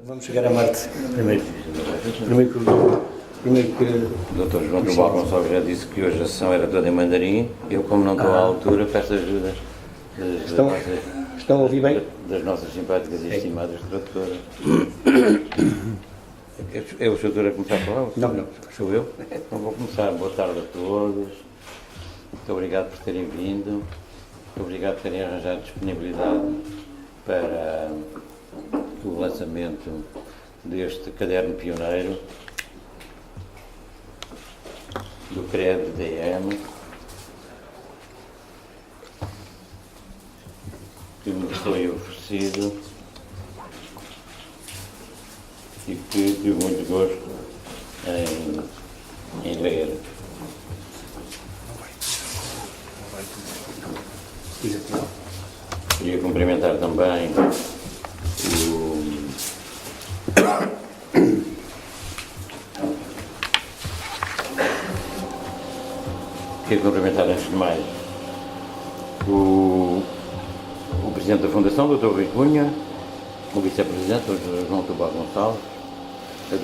Vamos chegar a Marte primeiro. Primeiro que... O Dr. João Tubal Gonçalves já disse que hoje a sessão era toda em mandarim. Eu, como não estou à altura, peço ajuda Estão a ouvir bem? Das nossas simpáticas e estimadas tradutoras. É o senhor a começar a falar? Não. Sou eu? Então vou começar. Boa tarde a todos. Muito obrigado por terem vindo. Muito obrigado por terem arranjado disponibilidade para o lançamento deste caderno pioneiro do CRED-DM, que me foi oferecido e que tive muito gosto em ler. Queria cumprimentar também antes de mais o Presidente da Fundação, Dr. Rui Cunha, o Vice-Presidente, Dr. João Tubal Gonçalves, a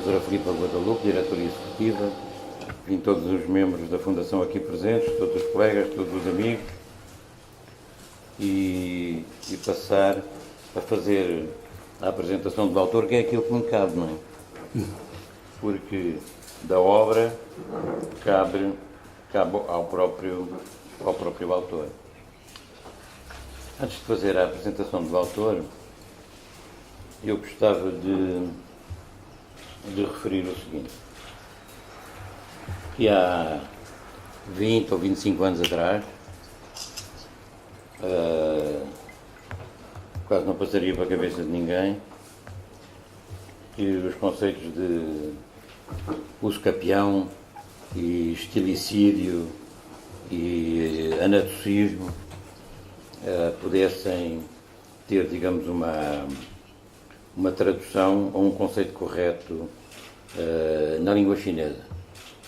Dra. Filipa Guadalupe, Diretora Executiva, e todos os membros da Fundação aqui presentes, todos os colegas, todos os amigos, e passar a fazer a apresentação do autor, que é aquilo que me cabe, não é? Porque da obra cabe ao próprio autor. Antes de fazer a apresentação do autor, eu gostava de referir o seguinte, que há 20 ou 25 anos atrás, quase não passaria para a cabeça de ninguém, que os conceitos de uso capião e estilicídio e anatocismo pudessem ter, digamos, uma tradução ou um conceito correto na língua chinesa.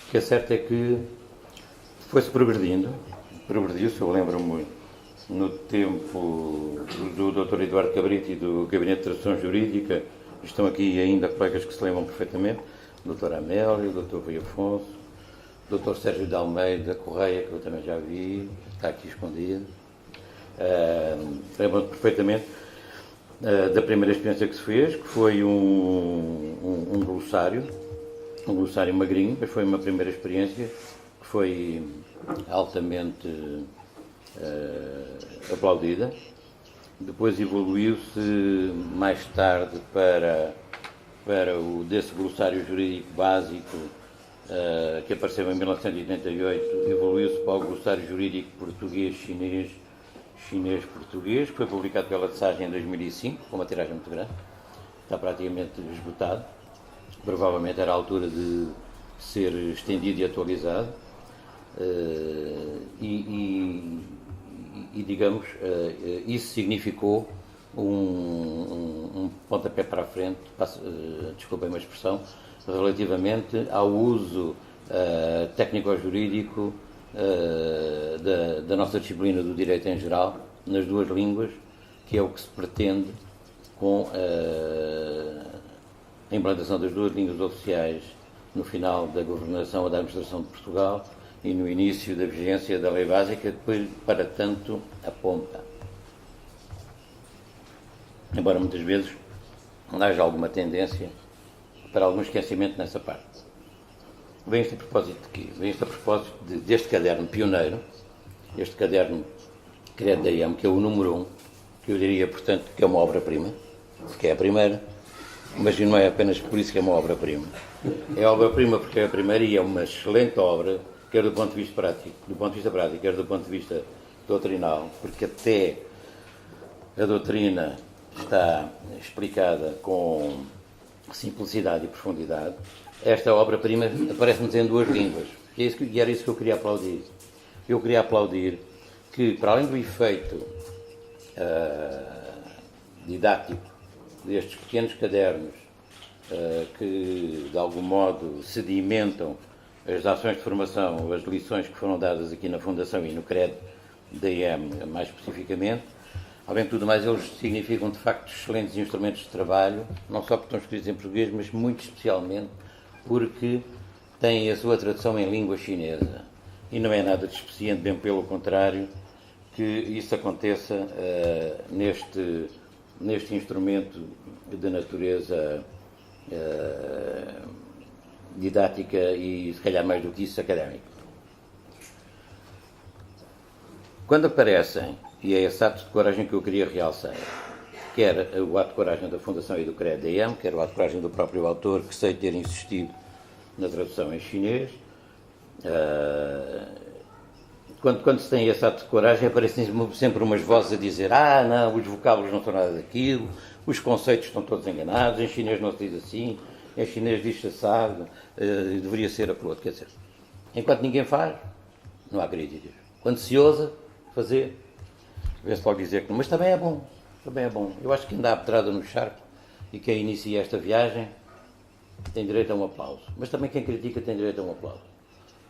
O que é certo é que foi-se progrediu-se, eu lembro-me no tempo do Dr. Eduardo Cabrita e do Gabinete de Tradução Jurídica, estão aqui ainda colegas que se lembram perfeitamente, o Dr. Amélio, o Dr. Rui Afonso, o Dr. Sérgio de Almeida Correia, que eu também já vi, está aqui escondido. Lembro-me perfeitamente da primeira experiência que se fez, que foi um glossário magrinho, mas foi uma primeira experiência que foi altamente aplaudida. Depois evoluiu-se mais tarde para desse glossário jurídico básico que apareceu em 1988, evoluiu-se para o glossário jurídico português-chinês, chinês-português, que foi publicado pela Tsage em 2005, com uma tiragem muito grande, está praticamente esgotado, provavelmente era a altura de ser estendido e atualizado, digamos, isso significou um pontapé para a frente, desculpem uma expressão, relativamente ao uso técnico-jurídico da nossa disciplina do direito em geral, nas duas línguas, que é o que se pretende com a implantação das duas línguas oficiais no final da governação ou da administração de Portugal e no início da vigência da lei básica, que para tanto aponta. Embora muitas vezes haja alguma tendência para algum esquecimento nessa parte. Vem isto a propósito de quê? Vem isto a propósito deste caderno pioneiro, este caderno CRED-DM, que é o número 1, que eu diria, portanto, que é uma obra-prima, que é a primeira, mas não é apenas por isso que é uma obra-prima. É obra-prima porque é a primeira e é uma excelente obra, quer do ponto de vista prático, quer do ponto de vista doutrinal, porque até a doutrina está explicada com simplicidade e profundidade. Esta obra-prima aparece-nos em duas línguas, e era isso que eu queria aplaudir. Eu queria aplaudir que, para além do efeito didático destes pequenos cadernos que, de algum modo, sedimentam as ações de formação, as lições que foram dadas aqui na Fundação e no CRED-DM mais especificamente, Além de tudo mais, eles significam de facto excelentes instrumentos de trabalho, não só porque estão escritos em português, mas muito especialmente porque têm a sua tradução em língua chinesa. E não é nada despreciante, bem pelo contrário, que isso aconteça neste instrumento de natureza didática e, se calhar mais do que isso, académico. Quando aparecem, e é esse ato de coragem que eu queria realçar, quer o ato de coragem da Fundação e do CREA-DM, quer o ato de coragem do próprio autor, que sei ter insistido na tradução em chinês, quando se tem esse ato de coragem, aparecem sempre umas vozes a dizer: não, os vocábulos não são nada daquilo, os conceitos estão todos enganados, em chinês não se diz assim, em chinês diz-se assado, deveria ser aquilo outro. Quer dizer, enquanto ninguém faz, não há críticas. Quando se ousa fazer, vê-se logo dizer que não. Mas também é bom, também é bom. Eu acho que quem dá a pedrada no charco e quem inicia esta viagem tem direito a um aplauso. Mas também quem critica tem direito a um aplauso.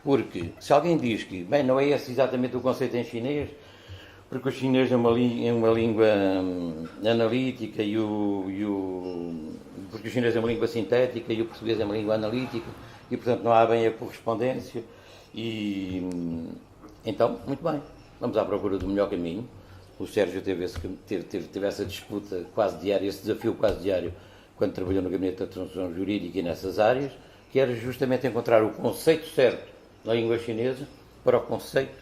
Porque se alguém diz que, bem, não é esse exatamente o conceito em chinês, porque o chinês é uma língua analítica porque o chinês é uma língua sintética e o português é uma língua analítica e, portanto, não há bem a correspondência. Então, muito bem, vamos à procura do melhor caminho. O Sérgio teve essa disputa quase diária, esse desafio quase diário, quando trabalhou no Gabinete da Tradução Jurídica e nessas áreas, que era justamente encontrar o conceito certo na língua chinesa para o conceito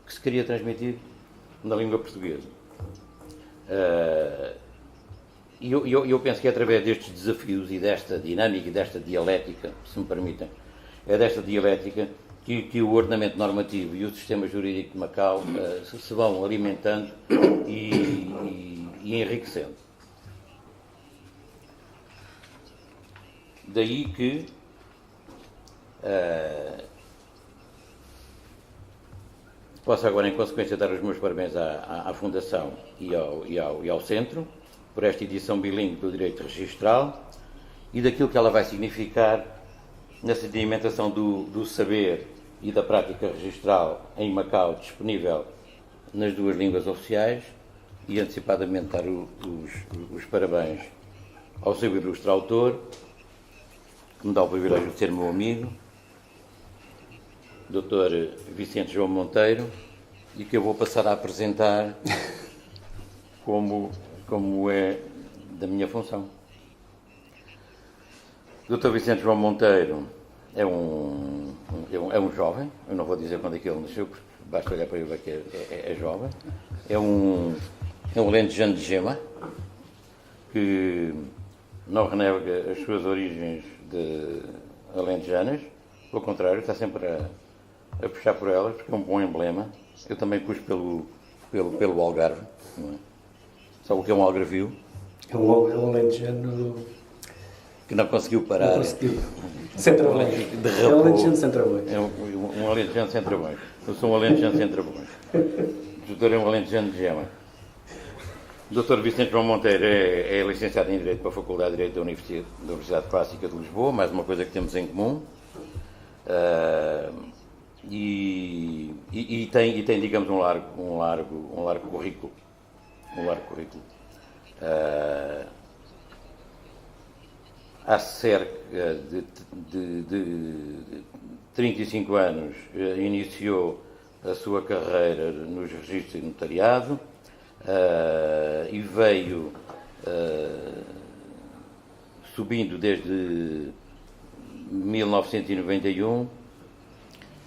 que se queria transmitir na língua portuguesa. E eu penso que é através destes desafios e desta dinâmica e desta dialética, se me permitem, é desta dialética que o ordenamento normativo e o sistema jurídico de Macau se vão alimentando e enriquecendo. Daí que posso agora, em consequência, dar os meus parabéns à Fundação e ao Centro por esta edição bilíngue do direito registral e daquilo que ela vai significar na sedimentação do saber e da prática registral em Macau, disponível nas duas línguas oficiais, e antecipadamente dar os parabéns ao seu ilustre autor, que me dá o privilégio de ser meu amigo, Dr. Vicente João Monteiro, e que eu vou passar a apresentar como é da minha função. Dr. Vicente João Monteiro é um jovem, eu não vou dizer quando é que ele nasceu, porque basta olhar para ele ver que é jovem. É um alentejano de gema, que não renega as suas origens alentejanas, pelo contrário, está sempre a puxar por elas, porque é um bom emblema. Eu também puxo pelo Algarve, não é? Sabe o que é um algarvio? É um alentejano que não conseguiu parar. Não conseguiu. Centralões. É um alentejano de centralões. É um alentejano de centralões. Eu sou um alentejano de centralões. O doutor é um alentejano de gema. O doutor Vicente João Monteiro é licenciado em Direito pela Faculdade de Direito da Universidade Clássica de Lisboa, mais uma coisa que temos em comum. E tem, digamos, um largo currículo. Há cerca de 35 anos iniciou a sua carreira nos registros de notariado e veio subindo desde 1991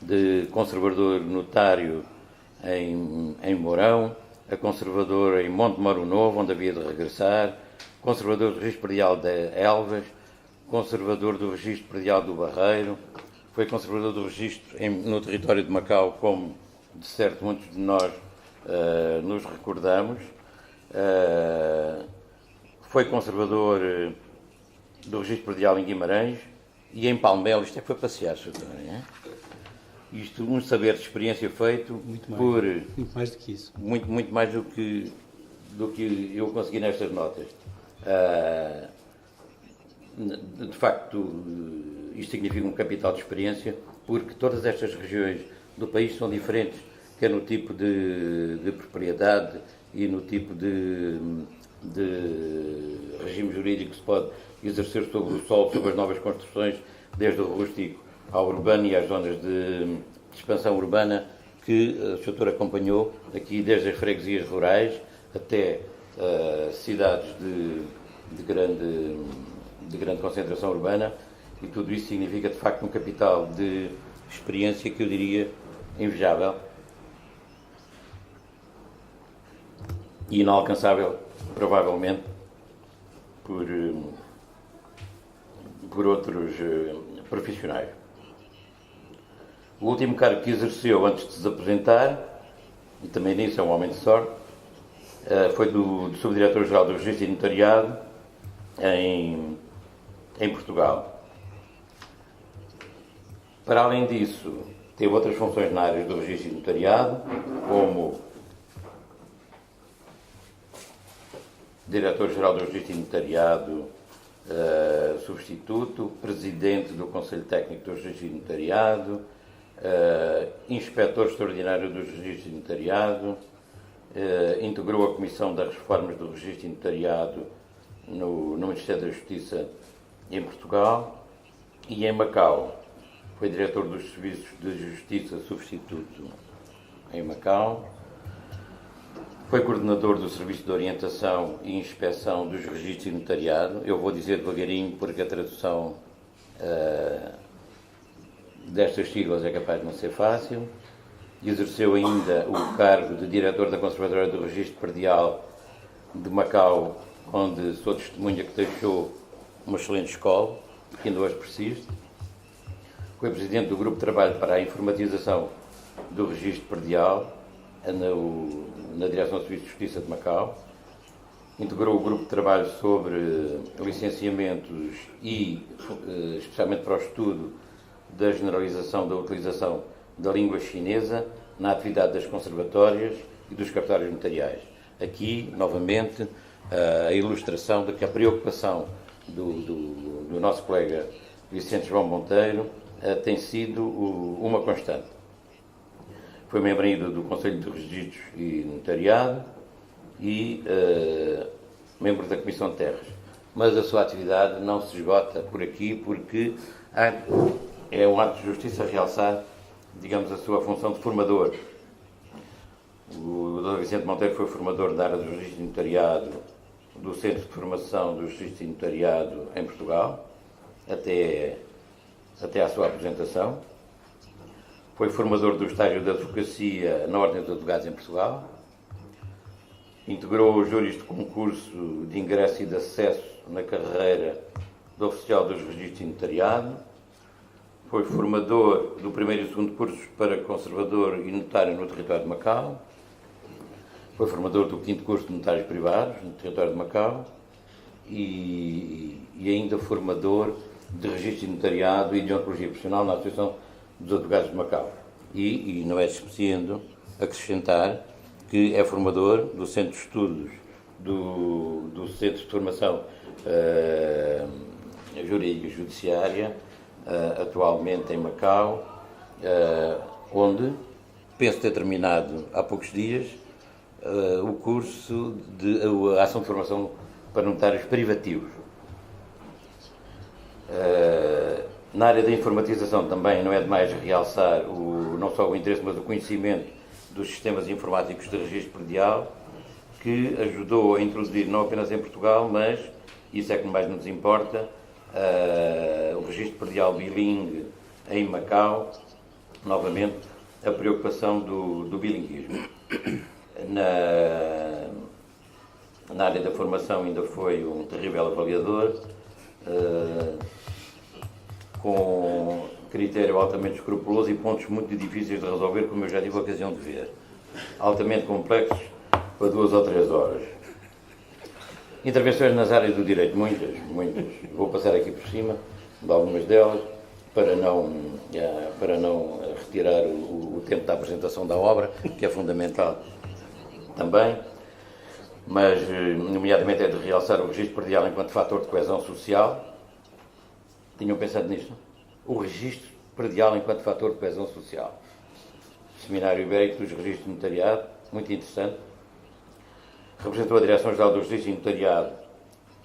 de conservador notário em Mourão, a conservador em Monte Moro Novo, onde havia de regressar, conservador do Registro Predial de Elvas, conservador do Registro Predial do Barreiro, foi conservador do registro no território de Macau, como de certo muitos de nós nos recordamos, foi conservador do Registro Predial em Guimarães e em Palmelo. Isto é que foi passear, Sr. António, isto, um saber de experiência feito muito mais do que isso. Muito mais do que eu consegui nestas notas. De facto, isto significa um capital de experiência, porque todas estas regiões do país são diferentes, quer no tipo de propriedade, e no tipo de regime jurídico que se pode exercer sobre o solo, sobre as novas construções, desde o rústico ao urbano e às zonas de expansão urbana, que o Sr. Doutor acompanhou aqui desde as freguesias rurais até cidades de grande concentração urbana, e tudo isso significa de facto um capital de experiência que eu diria invejável e inalcançável, provavelmente, por outros profissionais. O último cargo que exerceu antes de se aposentar, e também nisso é um homem de sorte, foi do Subdiretor-Geral do Registro e Notariado em Portugal. Para além disso, teve outras funções na área do Registro e Notariado, como Diretor-Geral do Registro e Notariado substituto, Presidente do Conselho Técnico do Registro e Notariado, Inspetor Extraordinário dos Registros e Notariado, integrou a Comissão das Reformas do Registro e Notariado no Ministério da Justiça em Portugal, e em Macau foi diretor dos Serviços de Justiça substituto em Macau, foi coordenador do Serviço de Orientação e Inspeção dos Registros e Notariado. Eu vou dizer devagarinho porque a tradução destas siglas é capaz de não ser fácil. Exerceu ainda o cargo de diretor da Conservatória do Registro Predial de Macau, onde sou testemunha que deixou uma excelente escola, que ainda hoje persiste. Foi presidente do Grupo de Trabalho para a Informatização do Registro Predial, na Direção do Serviço de Justiça de Macau. Integrou o Grupo de Trabalho sobre licenciamentos e, especialmente para o estudo da generalização da utilização da língua chinesa na atividade das conservatórias e dos cartórios notariais. Aqui, novamente, a ilustração de que a preocupação do nosso colega Vicente João Monteiro tem sido uma constante. Foi membro ainda do Conselho de Registros e Notariado e membro da Comissão de Terras. Mas a sua atividade não se esgota por aqui, porque é um ato de justiça realçar, digamos, a sua função de formador. O Dr. Vicente Monteiro foi formador da área do Registro e Notariado do Centro de Formação do Registro e Notariado em Portugal, até à sua aposentação. Foi formador do estágio de advocacia na Ordem dos Advogados em Portugal. Integrou os júris de concurso de ingresso e de acesso na carreira de oficial dos registros e notariado. Foi formador do primeiro e segundo cursos para conservador e notário no território de Macau. Foi formador do quinto curso de notários privados no território de Macau. E ainda formador de registro e notariado e de ontologia profissional na Associação dos Advogados de Macau. E não é despeciando acrescentar que é formador do Centro de Estudos do Centro de Formação Jurídica e Judiciária, atualmente em Macau, onde penso ter terminado há poucos dias o curso de ação de formação para notários privativos. Na área da informatização também não é demais realçar não só o interesse, mas o conhecimento dos sistemas informáticos de registro predial, que ajudou a introduzir, não apenas em Portugal, mas, isso é que mais nos importa, o registro predial bilingue em Macau, novamente, a preocupação do bilinguismo. Na área da formação ainda foi um terrível avaliador, com critério altamente escrupuloso e pontos muito difíceis de resolver, como eu já tive a ocasião de ver. Altamente complexos para 2 ou 3 horas. Intervenções nas áreas do direito, muitas. Vou passar aqui por cima de algumas delas, para não retirar o tempo da apresentação da obra, que é fundamental também, mas, nomeadamente, é de realçar o registro predial enquanto fator de coesão social. Tinham pensado nisto? O registro predial enquanto fator de coesão social. Seminário Ibérico dos Registros de Notariado, muito interessante. representou a Direção-Geral do Registro e Notariado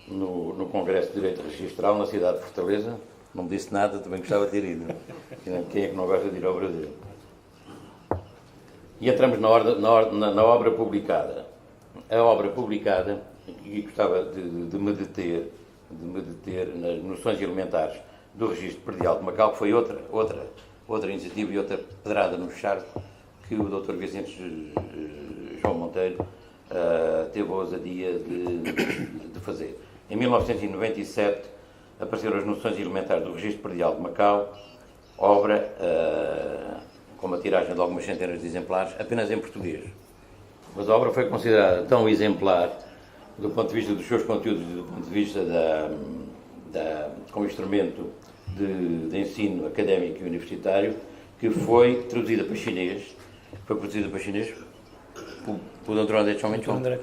no Congresso de Direito Registral na cidade de Fortaleza. Não me disse nada, também gostava de ter ido. Quem é que não gosta de ir ao Brasil? E entramos na obra publicada. A obra publicada, e gostava de me deter nas noções elementares do registro predial de Macau, que foi outra iniciativa e outra pedrada no charco que o Dr. Vicente João Monteiro teve a ousadia de fazer. Em 1997 apareceram as noções elementares do registro predial de Macau, obra com uma tiragem de algumas centenas de exemplares, apenas em português. Mas a obra foi considerada tão exemplar, do ponto de vista dos seus conteúdos e do ponto de vista como instrumento de ensino académico e universitário, que foi traduzida para chinês. Foi produzida para chinês pelo Dr. André Chong Wen-chong.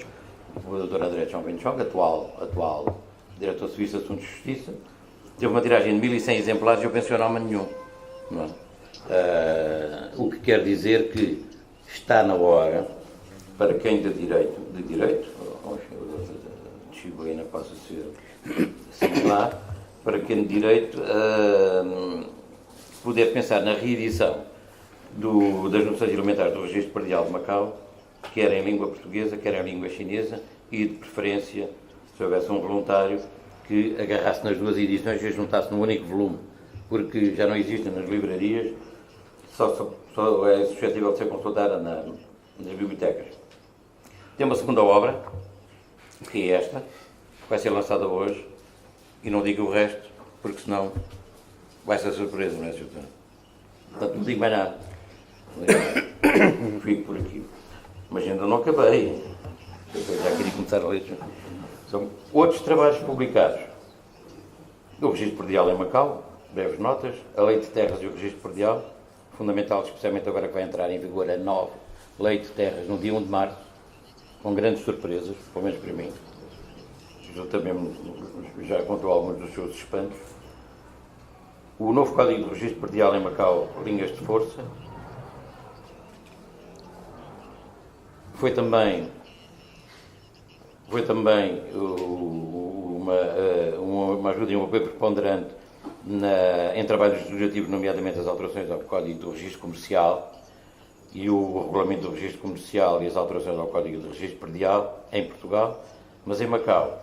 O Dr. André Chong Wen-chong, atual diretor de Serviço de Assuntos de Justiça. Teve uma tiragem de 1.100 exemplares e eu penso que não há nenhum. Não é? O que quer dizer que está na hora, para quem de direito, disciplina possa ser similar, para quem de direito poder pensar na reedição das noções elementares do registro predial de Macau, quer em língua portuguesa, quer em língua chinesa, e de preferência, se houvesse um voluntário, que agarrasse nas duas edições e as juntasse num único volume, porque já não existem nas livrarias, só é suscetível de ser consultada nas bibliotecas. Tem uma segunda obra, que é esta, que vai ser lançada hoje, e não digo o resto, porque senão vai ser surpresa, não é, Sr. Doutor? Portanto, não digo mais nada. Fico por aqui. Mas ainda não acabei. Eu já queria começar a ler. São outros trabalhos publicados. O registro predial em Macau, breves notas, a lei de terras e o registro predial, fundamental, especialmente agora que vai entrar em vigor a nova lei de terras no dia 1 de março, com grandes surpresas, pelo menos para mim. Eu também já contou alguns dos seus espantos. O novo Código de Registro Predial em Macau, linhas de força. Foi também uma ajuda e um apoio preponderante em trabalhos legislativos, nomeadamente as alterações ao Código do Registro Comercial e o Regulamento do Registro Comercial e as alterações ao Código de Registro Predial em Portugal, mas em Macau.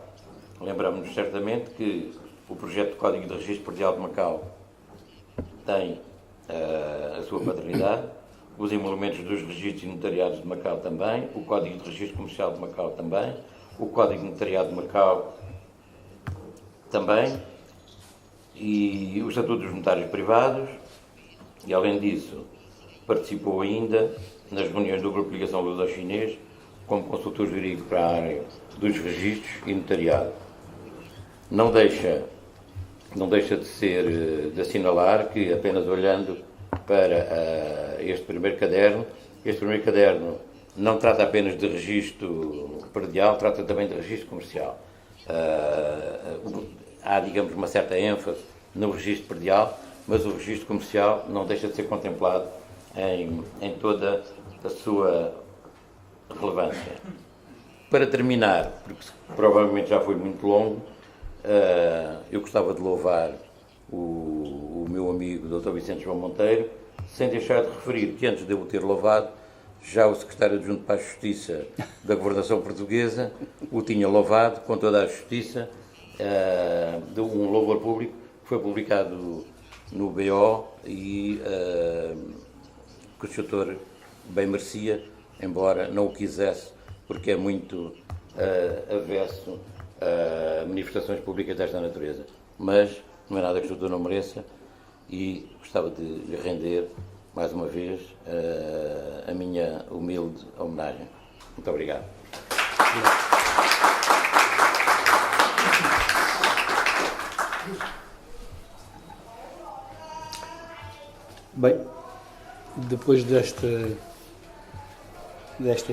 Lembramos-nos certamente que o projeto de Código de Registro Predial de Macau tem a sua paternidade, os emolumentos dos registros e notariados de Macau também, o Código de Registro Comercial de Macau também, o Código de Notariado de Macau também, e o Estatuto dos Notários Privados, e além disso participou ainda nas reuniões do Grupo de Ligação Luso-Chinês como consultor jurídico para a área dos registros e notariado. Não deixa de assinalar que, apenas olhando para este primeiro caderno não trata apenas de registro predial, trata também de registro comercial. Há, digamos, uma certa ênfase no registro predial, mas o registro comercial não deixa de ser contemplado em toda a sua relevância. Para terminar, porque provavelmente já foi muito longo, eu gostava de louvar o meu amigo Dr. Vicente João Monteiro, sem deixar de referir que antes de eu o ter louvado, já o Secretário Adjunto para a Justiça da Governação Portuguesa o tinha louvado com toda a justiça, de um louvor público que foi publicado no BO e que o Sr. bem merecia, embora não o quisesse, porque é muito avesso a manifestações públicas desta natureza. Mas não é nada que o Sr. não mereça e gostava de lhe render, mais uma vez, a minha humilde homenagem. Muito obrigado. Bem, depois desta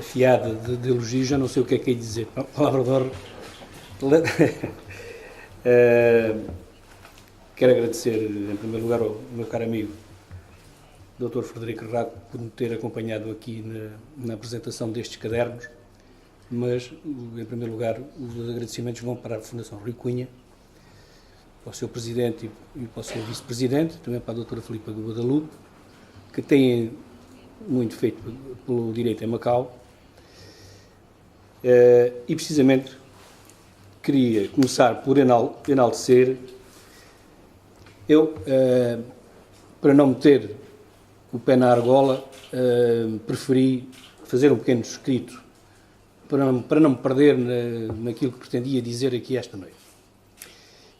fiada de elogio, já não sei o que é que hei de dizer. Palavra de honra. Quero agradecer, em primeiro lugar, ao meu caro amigo, Dr. Frederico Rato, por me ter acompanhado aqui na apresentação destes cadernos. mas, em primeiro lugar, os agradecimentos vão para a Fundação Rui Cunha, para o seu presidente e para o seu vice-presidente, também para a doutora Filipa Guadalupe, que têm muito feito pelo direito em Macau. E, precisamente, queria começar por enaltecer. Eu, para não meter o pé na argola, preferi fazer um pequeno escrito para não me perder naquilo que pretendia dizer aqui esta noite.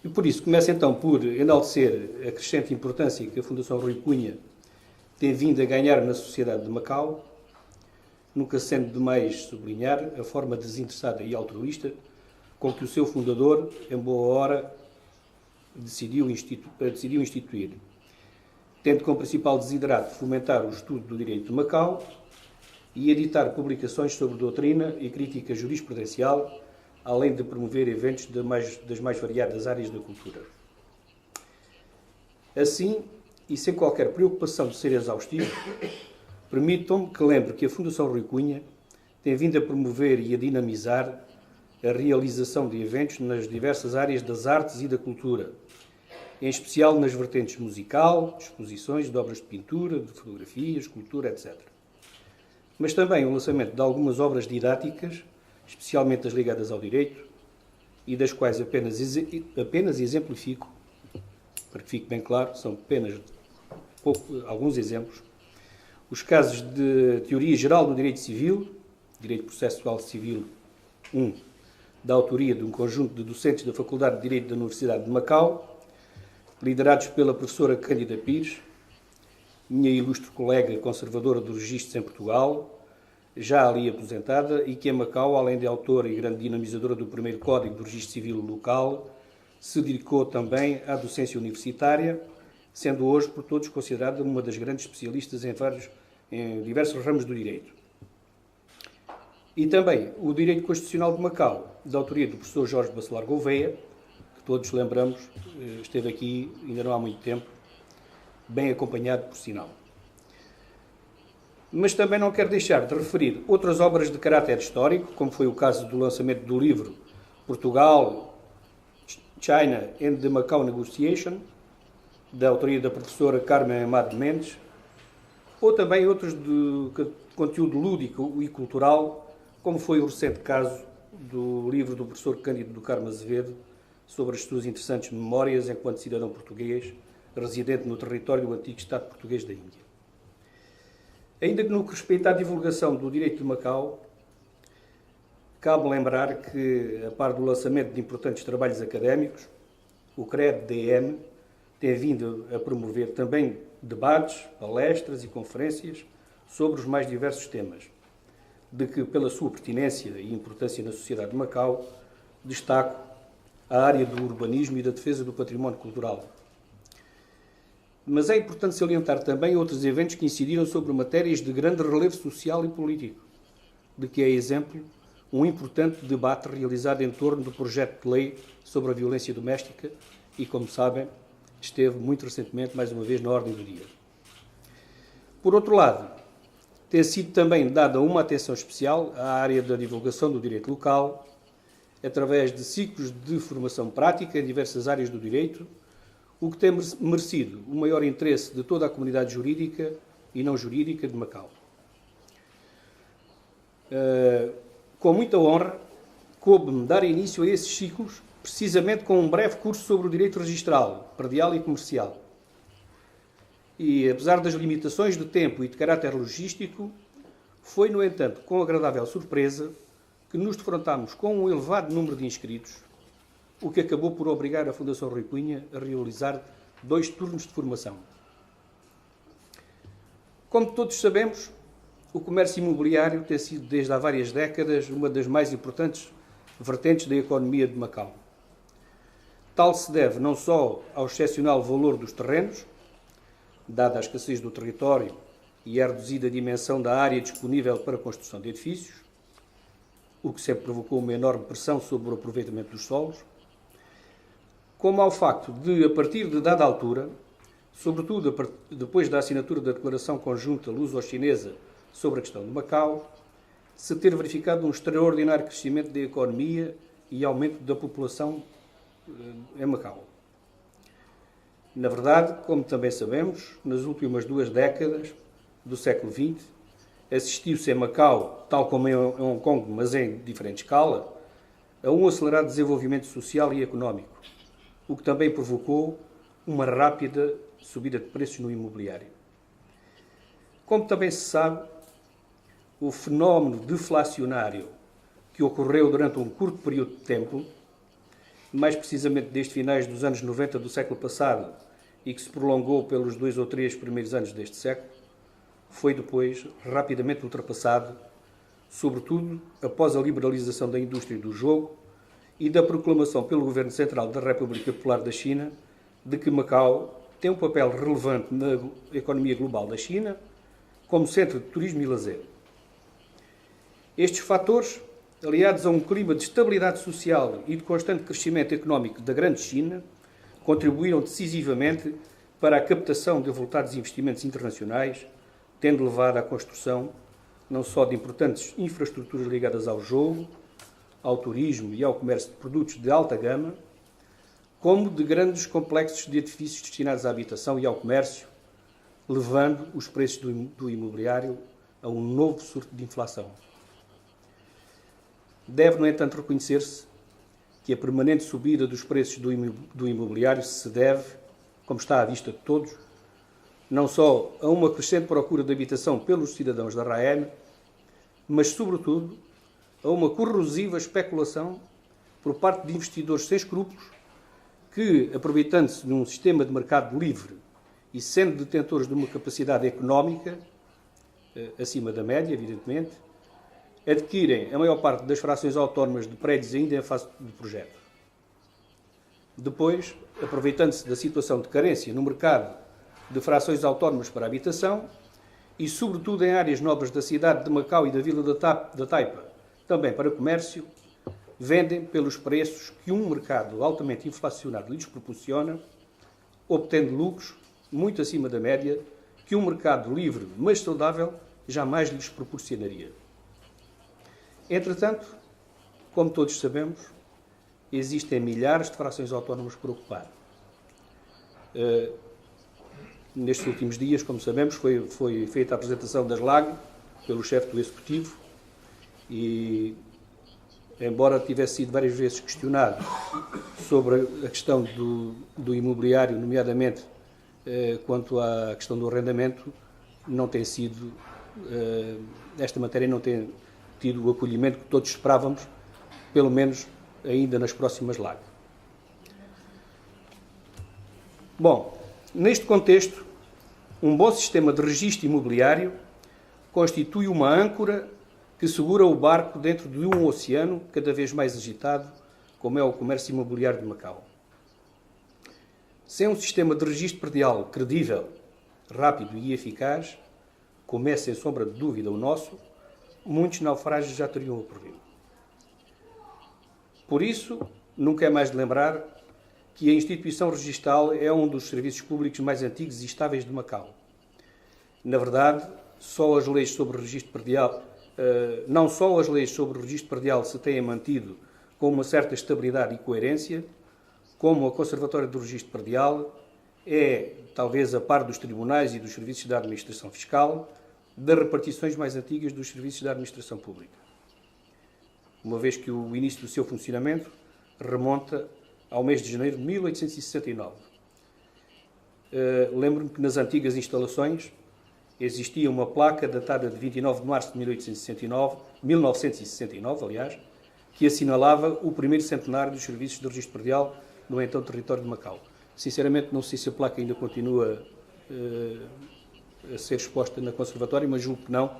E por isso começo então por enaltecer a crescente importância que a Fundação Rui Cunha tem vindo a ganhar na sociedade de Macau, nunca sendo demais sublinhar a forma desinteressada e altruísta com que o seu fundador, em boa hora, decidiu instituir, tendo como principal desidrato fomentar o estudo do direito de Macau e editar publicações sobre doutrina e crítica jurisprudencial, além de promover eventos das mais variadas áreas da cultura. Assim, e sem qualquer preocupação de ser exaustivo, permitam-me que lembre que a Fundação Rui Cunha tem vindo a promover e a dinamizar a realização de eventos nas diversas áreas das artes e da cultura, em especial nas vertentes musical, exposições de obras de pintura, de fotografia, escultura, etc. Mas também o lançamento de algumas obras didáticas, especialmente as ligadas ao direito, e das quais apenas exemplifico, para que fique bem claro, são apenas alguns exemplos, os casos de Teoria Geral do Direito Civil, Direito Processual Civil 1, da autoria de um conjunto de docentes da Faculdade de Direito da Universidade de Macau, liderados pela professora Cândida Pires, minha ilustre colega conservadora dos registros em Portugal, já ali aposentada, e que em Macau, além de autora e grande dinamizadora do primeiro Código do Registro Civil local, se dedicou também à docência universitária, sendo hoje por todos considerada uma das grandes especialistas em diversos ramos do direito. E também o Direito Constitucional de Macau, da autoria do professor Jorge Bacelar Gouveia, que todos lembramos, esteve aqui ainda não há muito tempo, bem acompanhado por sinal. Mas também não quero deixar de referir outras obras de caráter histórico, como foi o caso do lançamento do livro Portugal, China and the Macau Negotiation, da autoria da professora Carmen Amado Mendes, ou também outros de conteúdo lúdico e cultural, como foi o recente caso do livro do professor Cândido do Carmo Azevedo, sobre as suas interessantes memórias enquanto cidadão português, residente no território do antigo Estado português da Índia. Ainda que no que respeita à divulgação do direito de Macau, cabe lembrar que, a par do lançamento de importantes trabalhos académicos, o CRED-DN tem vindo a promover também debates, palestras e conferências sobre os mais diversos temas, de que, pela sua pertinência e importância na sociedade de Macau, destaco a área do urbanismo e da defesa do património cultural. Mas é importante salientar também outros eventos que incidiram sobre matérias de grande relevo social e político, de que é exemplo um importante debate realizado em torno do projeto de lei sobre a violência doméstica e, como sabem, esteve muito recentemente, mais uma vez, na ordem do dia. Por outro lado, tem sido também dada uma atenção especial à área da divulgação do direito local, através de ciclos de formação prática em diversas áreas do direito, o que tem merecido o maior interesse de toda a comunidade jurídica e não jurídica de Macau. Com muita honra, coube-me dar início a esses ciclos, precisamente com um breve curso sobre o direito registral, predial e comercial. E, apesar das limitações de tempo e de caráter logístico, foi, no entanto, com agradável surpresa que nos defrontámos com um elevado número de inscritos, o que acabou por obrigar a Fundação Rui Cunha a realizar 2 turnos de formação. Como todos sabemos, o comércio imobiliário tem sido, desde há várias décadas, uma das mais importantes vertentes da economia de Macau. Tal se deve não só ao excepcional valor dos terrenos, dada a escassez do território e a reduzida dimensão da área disponível para a construção de edifícios, o que sempre provocou uma enorme pressão sobre o aproveitamento dos solos, como ao facto de, a partir de dada altura, sobretudo depois da assinatura da Declaração Conjunta Luso-Chinesa sobre a questão de Macau, se ter verificado um extraordinário crescimento da economia e aumento da população em Macau. Na verdade, como também sabemos, nas últimas 2 décadas do século XX, assistiu-se em Macau, tal como em Hong Kong, mas em diferente escala, a um acelerado desenvolvimento social e económico, o que também provocou uma rápida subida de preços no imobiliário. Como também se sabe, o fenómeno deflacionário que ocorreu durante um curto período de tempo, mais precisamente desde finais dos anos 90 do século passado e que se prolongou pelos 2 ou 3 primeiros anos deste século, foi depois rapidamente ultrapassado, sobretudo após a liberalização da indústria do jogo e da proclamação pelo Governo Central da República Popular da China de que Macau tem um papel relevante na economia global da China como centro de turismo e lazer. Estes fatores, aliados a um clima de estabilidade social e de constante crescimento económico da Grande China, contribuíram decisivamente para a captação de avultados investimentos internacionais, tendo levado à construção não só de importantes infraestruturas ligadas ao jogo, ao turismo e ao comércio de produtos de alta gama, como de grandes complexos de edifícios destinados à habitação e ao comércio, levando os preços do imobiliário a um novo surto de inflação. Deve, no entanto, reconhecer-se que a permanente subida dos preços do imobiliário se deve, como está à vista de todos, não só a uma crescente procura de habitação pelos cidadãos da RAEN, mas, sobretudo, a uma corrosiva especulação por parte de investidores sem escrúpulos que, aproveitando-se de um sistema de mercado livre e sendo detentores de uma capacidade económica acima da média, evidentemente, adquirem a maior parte das frações autónomas de prédios ainda em fase de projeto. Depois, aproveitando-se da situação de carência no mercado de frações autónomas para a habitação e, sobretudo, em áreas nobres da cidade de Macau e da vila da Taipa, também para comércio, vendem pelos preços que um mercado altamente inflacionado lhes proporciona, obtendo lucros muito acima da média que um mercado livre, mas saudável, jamais lhes proporcionaria. Entretanto, como todos sabemos, existem milhares de frações autónomas por ocupar. Nestes últimos dias, como sabemos, foi feita a apresentação das LAG pelo chefe do Executivo e, embora tivesse sido várias vezes questionado sobre a questão do imobiliário, nomeadamente quanto à questão do arrendamento, não tem sido, esta matéria não tem tido o acolhimento que todos esperávamos, pelo menos ainda nas próximas LAG. Bom, neste contexto, um bom sistema de registro imobiliário constitui uma âncora que segura o barco dentro de um oceano cada vez mais agitado, como é o comércio imobiliário de Macau. Sem um sistema de registro predial credível, rápido e eficaz, como é sem sombra de dúvida o nosso, muitos naufrágios já teriam ocorrido. Por isso, nunca é mais de lembrar que a instituição registal é um dos serviços públicos mais antigos e estáveis de Macau. Na verdade, só as leis sobre o registro predial, não só as leis sobre o registro predial se têm mantido com uma certa estabilidade e coerência, como a Conservatória do Registro Predial é, talvez a par dos tribunais e dos serviços da administração fiscal, das repartições mais antigas dos serviços da administração pública. Uma vez que o início do seu funcionamento remonta ao mês de janeiro de 1869. Lembro-me que nas antigas instalações existia uma placa datada de 29 de março de 1969, aliás, que assinalava o primeiro centenário dos serviços de registro predial no então território de Macau. Sinceramente, não sei se a placa ainda continua a ser exposta na Conservatória, mas julgo que não,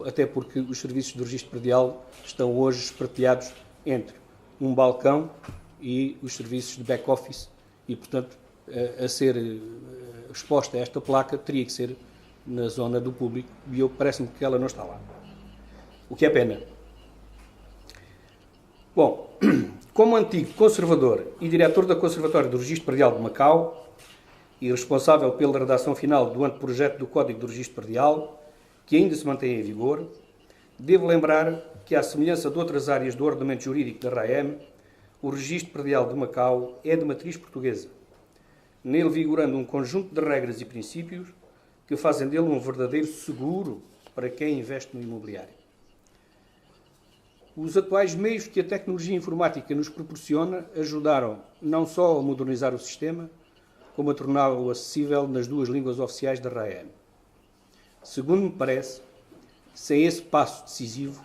até porque os serviços de registro predial estão hoje espartilhados entre um balcão e os serviços de back-office e, portanto, a ser exposta a esta placa teria que ser na zona do público e parece-me que ela não está lá. O que é pena. Bom, como antigo conservador e diretor da Conservatória do Registro Predial de Macau e responsável pela redação final do anteprojeto do Código do Registro Predial, que ainda se mantém em vigor, Devo lembrar que, à semelhança de outras áreas do ordenamento jurídico da RAEM, o Registro Predial de Macau é de matriz portuguesa, nele vigorando um conjunto de regras e princípios que fazem dele um verdadeiro seguro para quem investe no imobiliário. Os atuais meios que a tecnologia informática nos proporciona ajudaram não só a modernizar o sistema, como a torná-lo acessível nas duas línguas oficiais da RAEM. Segundo me parece, sem esse passo decisivo,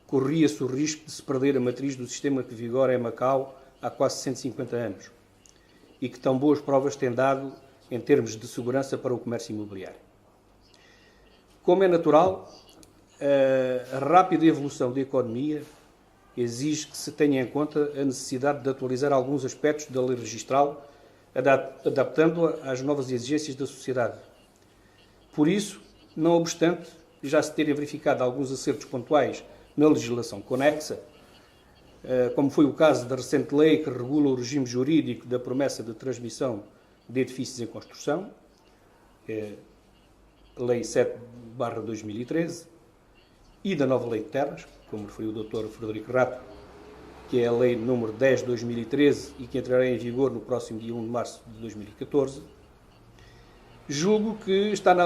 corria-se o risco de se perder a matriz do sistema que vigora em Macau há quase 150 anos e que tão boas provas tem dado em termos de segurança para o comércio imobiliário. Como é natural, a rápida evolução da economia exige que se tenha em conta a necessidade de atualizar alguns aspectos da lei registral, adaptando-a às novas exigências da sociedade. Por isso, não obstante já se terem verificado alguns acertos pontuais na legislação conexa, como foi o caso da recente lei que regula o regime jurídico da promessa de transmissão de edifícios em construção, Lei 7/2013, e da nova Lei de Terras, como referiu o Dr. Frederico Rato, que é a Lei número 10/2013 e que entrará em vigor no próximo dia 1 de março de 2014, julgo que está na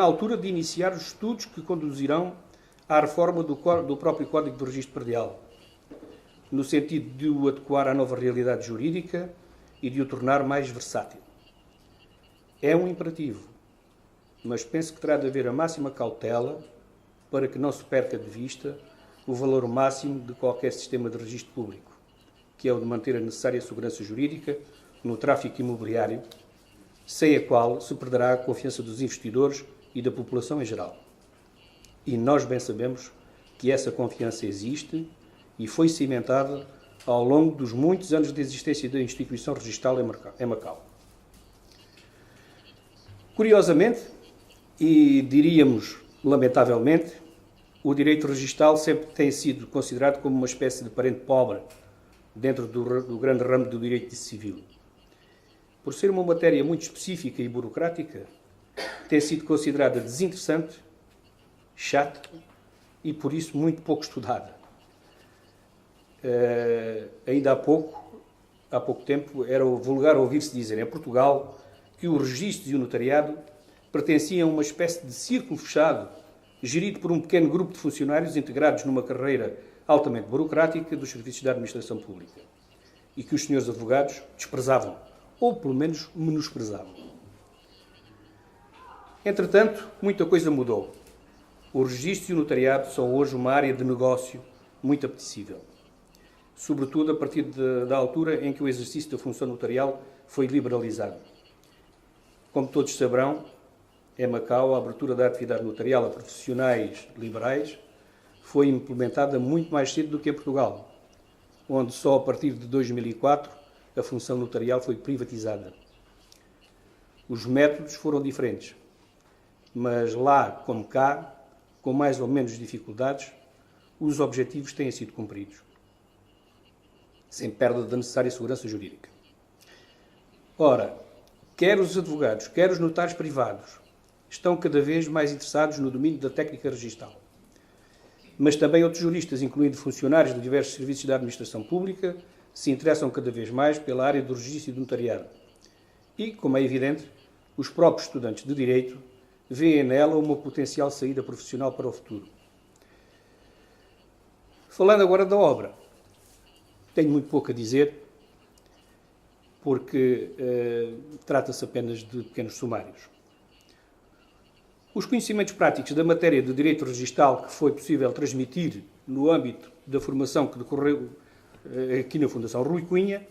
altura de iniciar os estudos que conduzirão à reforma do próprio Código do Registro Predial, no sentido de o adequar à nova realidade jurídica e de o tornar mais versátil. É um imperativo, mas penso que terá de haver a máxima cautela para que não se perca de vista o valor máximo de qualquer sistema de registro público, que é o de manter a necessária segurança jurídica no tráfico imobiliário, sem a qual se perderá a confiança dos investidores e da população em geral. E nós bem sabemos que essa confiança existe e foi cimentada ao longo dos muitos anos de existência da instituição registral em Macau. Curiosamente, e diríamos lamentavelmente, o direito registral sempre tem sido considerado como uma espécie de parente pobre dentro do grande ramo do direito civil. Por ser uma matéria muito específica e burocrática, tem sido considerada desinteressante, chata e, por isso, muito pouco estudada. Ainda há pouco tempo, era vulgar ouvir-se dizer em Portugal que o registro e o notariado pertenciam a uma espécie de círculo fechado, gerido por um pequeno grupo de funcionários integrados numa carreira altamente burocrática dos serviços da administração pública, e que os senhores advogados desprezavam, ou pelo menos menosprezavam. Entretanto, muita coisa mudou. O registro e o notariado são hoje uma área de negócio muito apetecível, sobretudo a partir da altura em que o exercício da função notarial foi liberalizado. Como todos saberão, em Macau, a abertura da atividade notarial a profissionais liberais foi implementada muito mais cedo do que em Portugal, onde só a partir de 2004 a função notarial foi privatizada. Os métodos foram diferentes, mas lá como cá, com mais ou menos dificuldades, os objetivos têm sido cumpridos, sem perda da necessária segurança jurídica. Ora, quer os advogados, quer os notários privados, estão cada vez mais interessados no domínio da técnica registral. Mas também outros juristas, incluindo funcionários de diversos serviços da administração pública, se interessam cada vez mais pela área do registro e do notariado. E, como é evidente, os próprios estudantes de Direito veem nela uma potencial saída profissional para o futuro. Falando agora da obra, tenho muito pouco a dizer, porque trata-se apenas de pequenos sumários. Os conhecimentos práticos da matéria de direito registral que foi possível transmitir no âmbito da formação que decorreu aqui na Fundação Rui Cunha,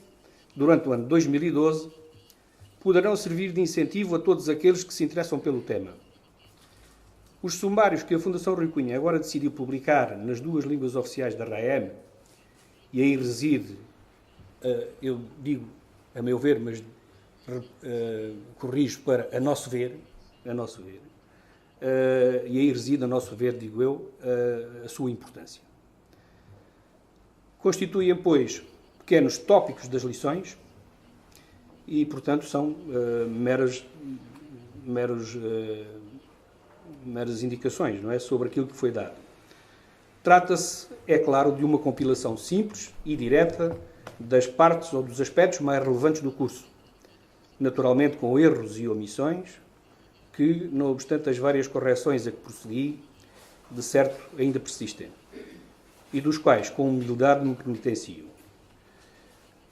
durante o ano de 2012, poderão servir de incentivo a todos aqueles que se interessam pelo tema. Os sumários que a Fundação Rui Cunha agora decidiu publicar nas duas línguas oficiais da RAEM, e aí reside, eu digo a meu ver, mas corrijo para a nosso ver, e aí reside, a nosso ver, digo eu, a sua importância. Constituem, pois, pequenos tópicos das lições e, portanto, são meras indicações, não é, sobre aquilo que foi dado. Trata-se, é claro, de uma compilação simples e direta das partes ou dos aspectos mais relevantes do curso, naturalmente com erros e omissões, que, não obstante as várias correções a que prossegui, de certo ainda persistem, e dos quais, com humildade, me penitencio.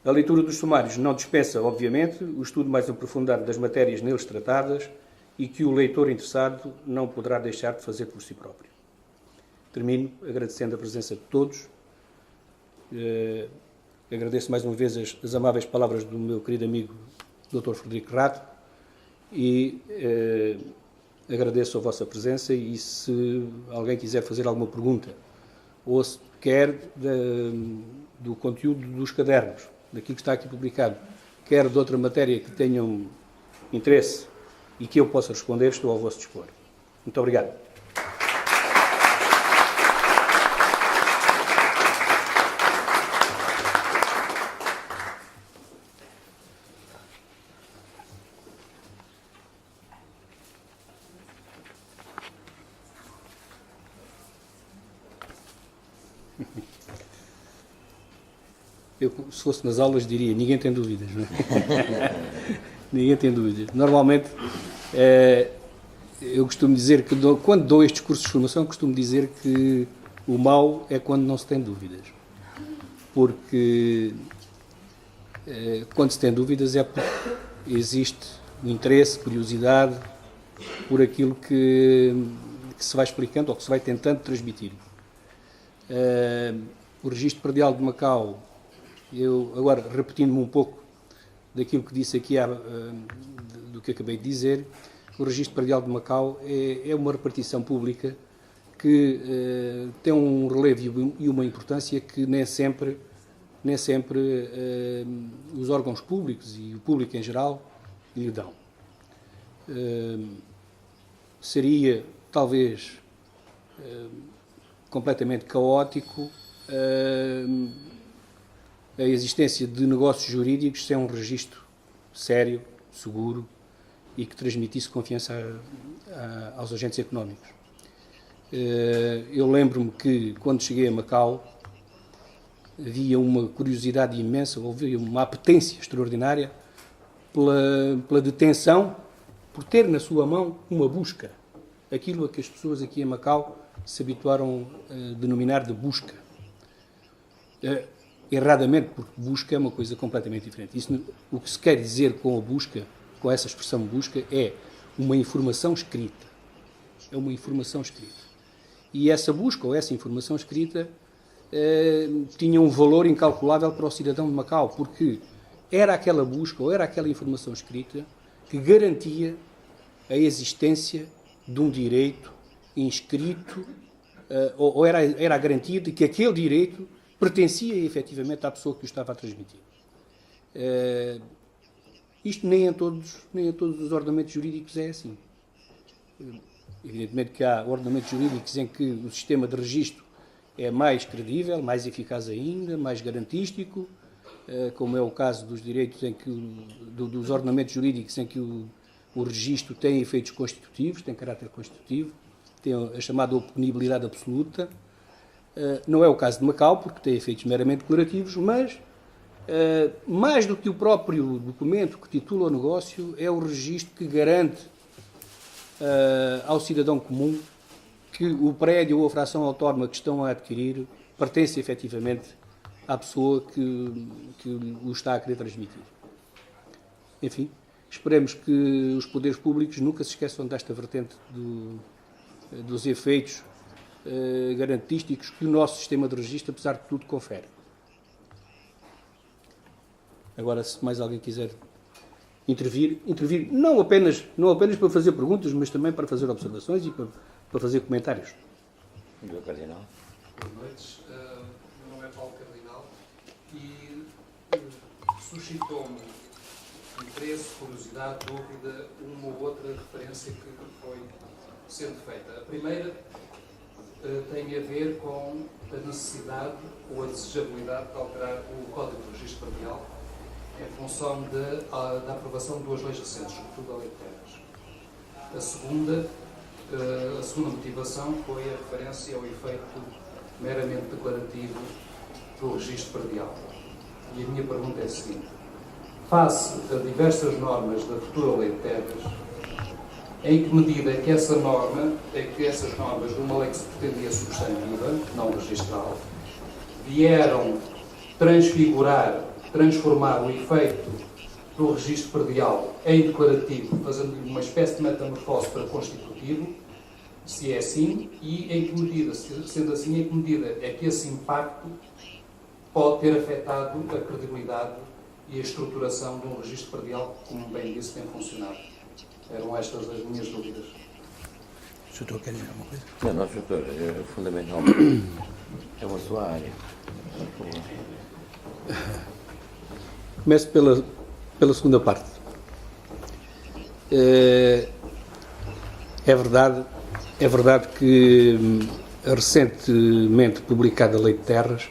A leitura dos sumários não dispensa, obviamente, o estudo mais aprofundado das matérias neles tratadas e que o leitor interessado não poderá deixar de fazer por si próprio. Termino agradecendo a presença de todos. Agradeço mais uma vez as amáveis palavras do meu querido amigo Dr. Frederico Rato e agradeço a vossa presença e se alguém quiser fazer alguma pergunta ou se quer do conteúdo dos cadernos, daquilo que está aqui publicado, quer de outra matéria que tenham interesse e que eu possa responder, estou ao vosso dispor. Muito obrigado. Eu, se fosse nas aulas, diria, ninguém tem dúvidas, não é? Ninguém tem dúvidas. Normalmente, eu costumo dizer que, quando dou estes cursos de formação, costumo dizer que o mau é quando não se tem dúvidas. Porque quando se tem dúvidas é porque existe interesse, curiosidade por aquilo que se vai explicando ou que se vai tentando transmitir. O Registro Predial de Macau, eu agora repetindo-me um pouco daquilo que disse aqui, do que acabei de dizer, o Registro Predial de Macau é uma repartição pública que tem um relevo e uma importância que nem sempre os órgãos públicos e o público em geral lhe dão. Seria, talvez, completamente caótico a existência de negócios jurídicos sem um registro sério, seguro e que transmitisse confiança aos agentes económicos. Eu lembro-me que, quando cheguei a Macau, havia uma curiosidade imensa, havia uma apetência extraordinária pela detenção, por ter na sua mão uma busca, aquilo a que as pessoas aqui em Macau se habituaram a denominar de busca. Erradamente, porque busca é uma coisa completamente diferente. Isso, o que se quer dizer com a busca, com essa expressão busca, é uma informação escrita. É uma informação escrita. E essa busca, ou essa informação escrita, tinha um valor incalculável para o cidadão de Macau, porque era aquela busca, ou era aquela informação escrita, que garantia a existência de um direito inscrito, ou era a garantia de que aquele direito pertencia efetivamente à pessoa que o estava a transmitir. Isto nem em todos os ordenamentos jurídicos é assim. Evidentemente que há ordenamentos jurídicos em que o sistema de registro é mais credível, mais eficaz ainda, mais garantístico, como é o caso dos direitos dos ordenamentos jurídicos em que o registro tem efeitos constitutivos, tem caráter constitutivo, tem a chamada oponibilidade absoluta. Não é o caso de Macau, porque tem efeitos meramente declarativos, mas, mais do que o próprio documento que titula o negócio, é o registro que garante ao cidadão comum que o prédio ou a fração autónoma que estão a adquirir pertence efetivamente à pessoa que o está a querer transmitir. Enfim, esperemos que os poderes públicos nunca se esqueçam desta vertente dos efeitos garantísticos que o nosso sistema de registro, apesar de tudo, confere. Agora, se mais alguém quiser intervir não apenas para fazer perguntas, mas também para fazer observações e para fazer comentários. Senhor Cardinal. Boas noites. Meu nome é Paulo Cardinal e suscitou-me interesse, curiosidade, dúvida, uma ou outra referência que foi sendo feita. A primeira tem a ver com a necessidade ou a desejabilidade de alterar o Código de Registro Predial em função da aprovação de duas leis recentes, sobretudo a Lei de Terras. A segunda motivação foi a referência ao efeito meramente declarativo do registro predial. E a minha pergunta é a seguinte: face a diversas normas da futura Lei de Terras, em que medida é que essas normas de uma lei que se pretendia substantiva, não registral, vieram transformar o efeito do registro predial em declarativo, fazendo-lhe uma espécie de metamorfose para constitutivo, se é assim, e em que medida, sendo assim, em que medida é que esse impacto pode ter afetado a credibilidade e a estruturação de um registro predial que, como bem disse, tem funcionado. Eram estas as minhas dúvidas. O doutor quer dizer alguma coisa? Não, não, doutor, fundamentalmente é a sua área. Começo pela segunda parte. É verdade que a recentemente publicada Lei de Terras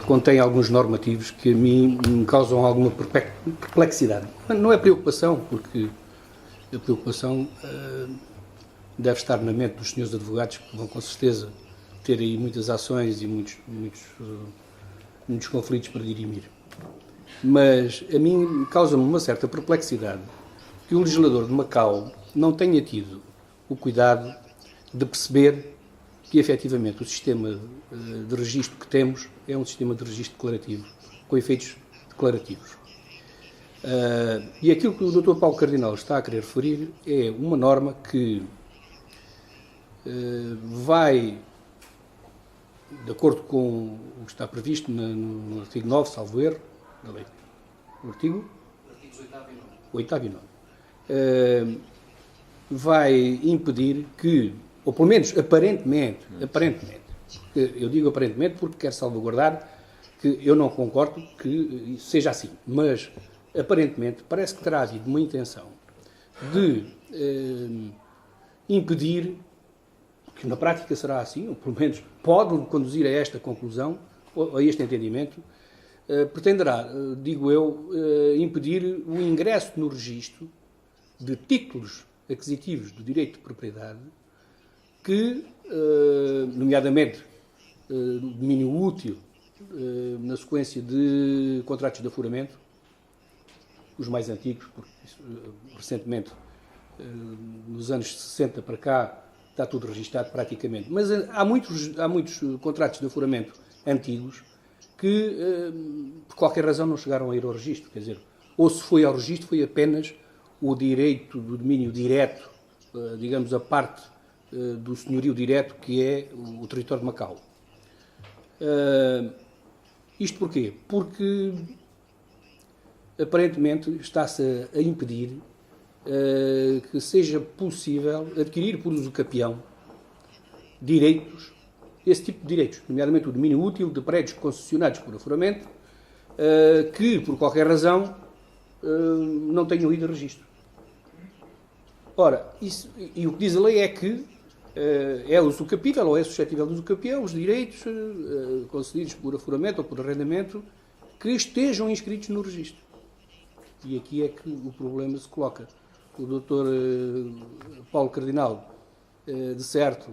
contém alguns normativos que a mim me causam alguma perplexidade. Não é preocupação, porque a preocupação deve estar na mente dos senhores advogados, que vão com certeza ter aí muitas ações e muitos conflitos para dirimir. Mas a mim causa-me uma certa perplexidade que o legislador de Macau não tenha tido o cuidado de perceber que, efetivamente, o sistema de registro que temos é um sistema de registro declarativo, com efeitos declarativos. E aquilo que o Dr. Paulo Cardinal está a querer referir é uma norma que vai, de acordo com o que está previsto no artigo 9, salvo erro, da lei. O artigo? Artigos 8º e 8º e 9. Vai impedir que, ou pelo menos aparentemente, eu digo aparentemente porque quero salvaguardar que eu não concordo que isso seja assim, mas aparentemente parece que terá havido uma intenção de impedir, que na prática será assim, ou pelo menos pode conduzir a esta conclusão, ou a este entendimento, pretenderá, digo eu, impedir o ingresso no registro de títulos aquisitivos do direito de propriedade que, nomeadamente, no domínio útil, na sequência de contratos de afuramento, os mais antigos, porque recentemente, nos anos 60 para cá, está tudo registado praticamente. Mas há muitos contratos de afuramento antigos que, por qualquer razão, não chegaram a ir ao registro. Quer dizer, ou se foi ao registro, foi apenas o direito do domínio direto, digamos, a parte do senhorio direto, que é o território de Macau. Isto porquê? Porque, aparentemente, está-se a impedir que seja possível adquirir por usucapião direitos, esse tipo de direitos, nomeadamente o domínio útil de prédios concessionados por afuramento, que, por qualquer razão, não tenham ido a registro. Ora, e o que diz a lei é que é usucapível ou é suscetível de usucapião os direitos concedidos por afuramento ou por arrendamento que estejam inscritos no registro. E aqui é que o problema se coloca. O Dr. Paulo Cardinal, de certo,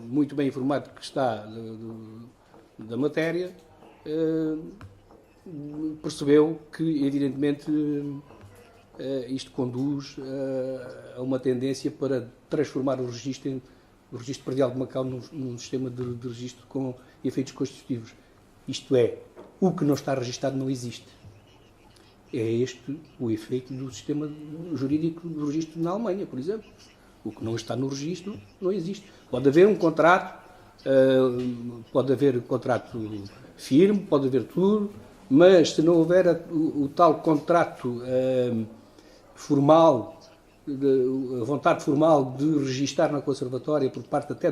muito bem informado que está da matéria, percebeu que, evidentemente, isto conduz a uma tendência para transformar o registro predial de Macau num sistema de registro com efeitos constitutivos. Isto é, o que não está registado não existe. É este o efeito do sistema jurídico do registro na Alemanha, por exemplo. O que não está no registro não existe. Pode haver um contrato, pode haver contrato firme, pode haver tudo, mas se não houver o tal contrato formal, a vontade formal de registar na conservatória por parte até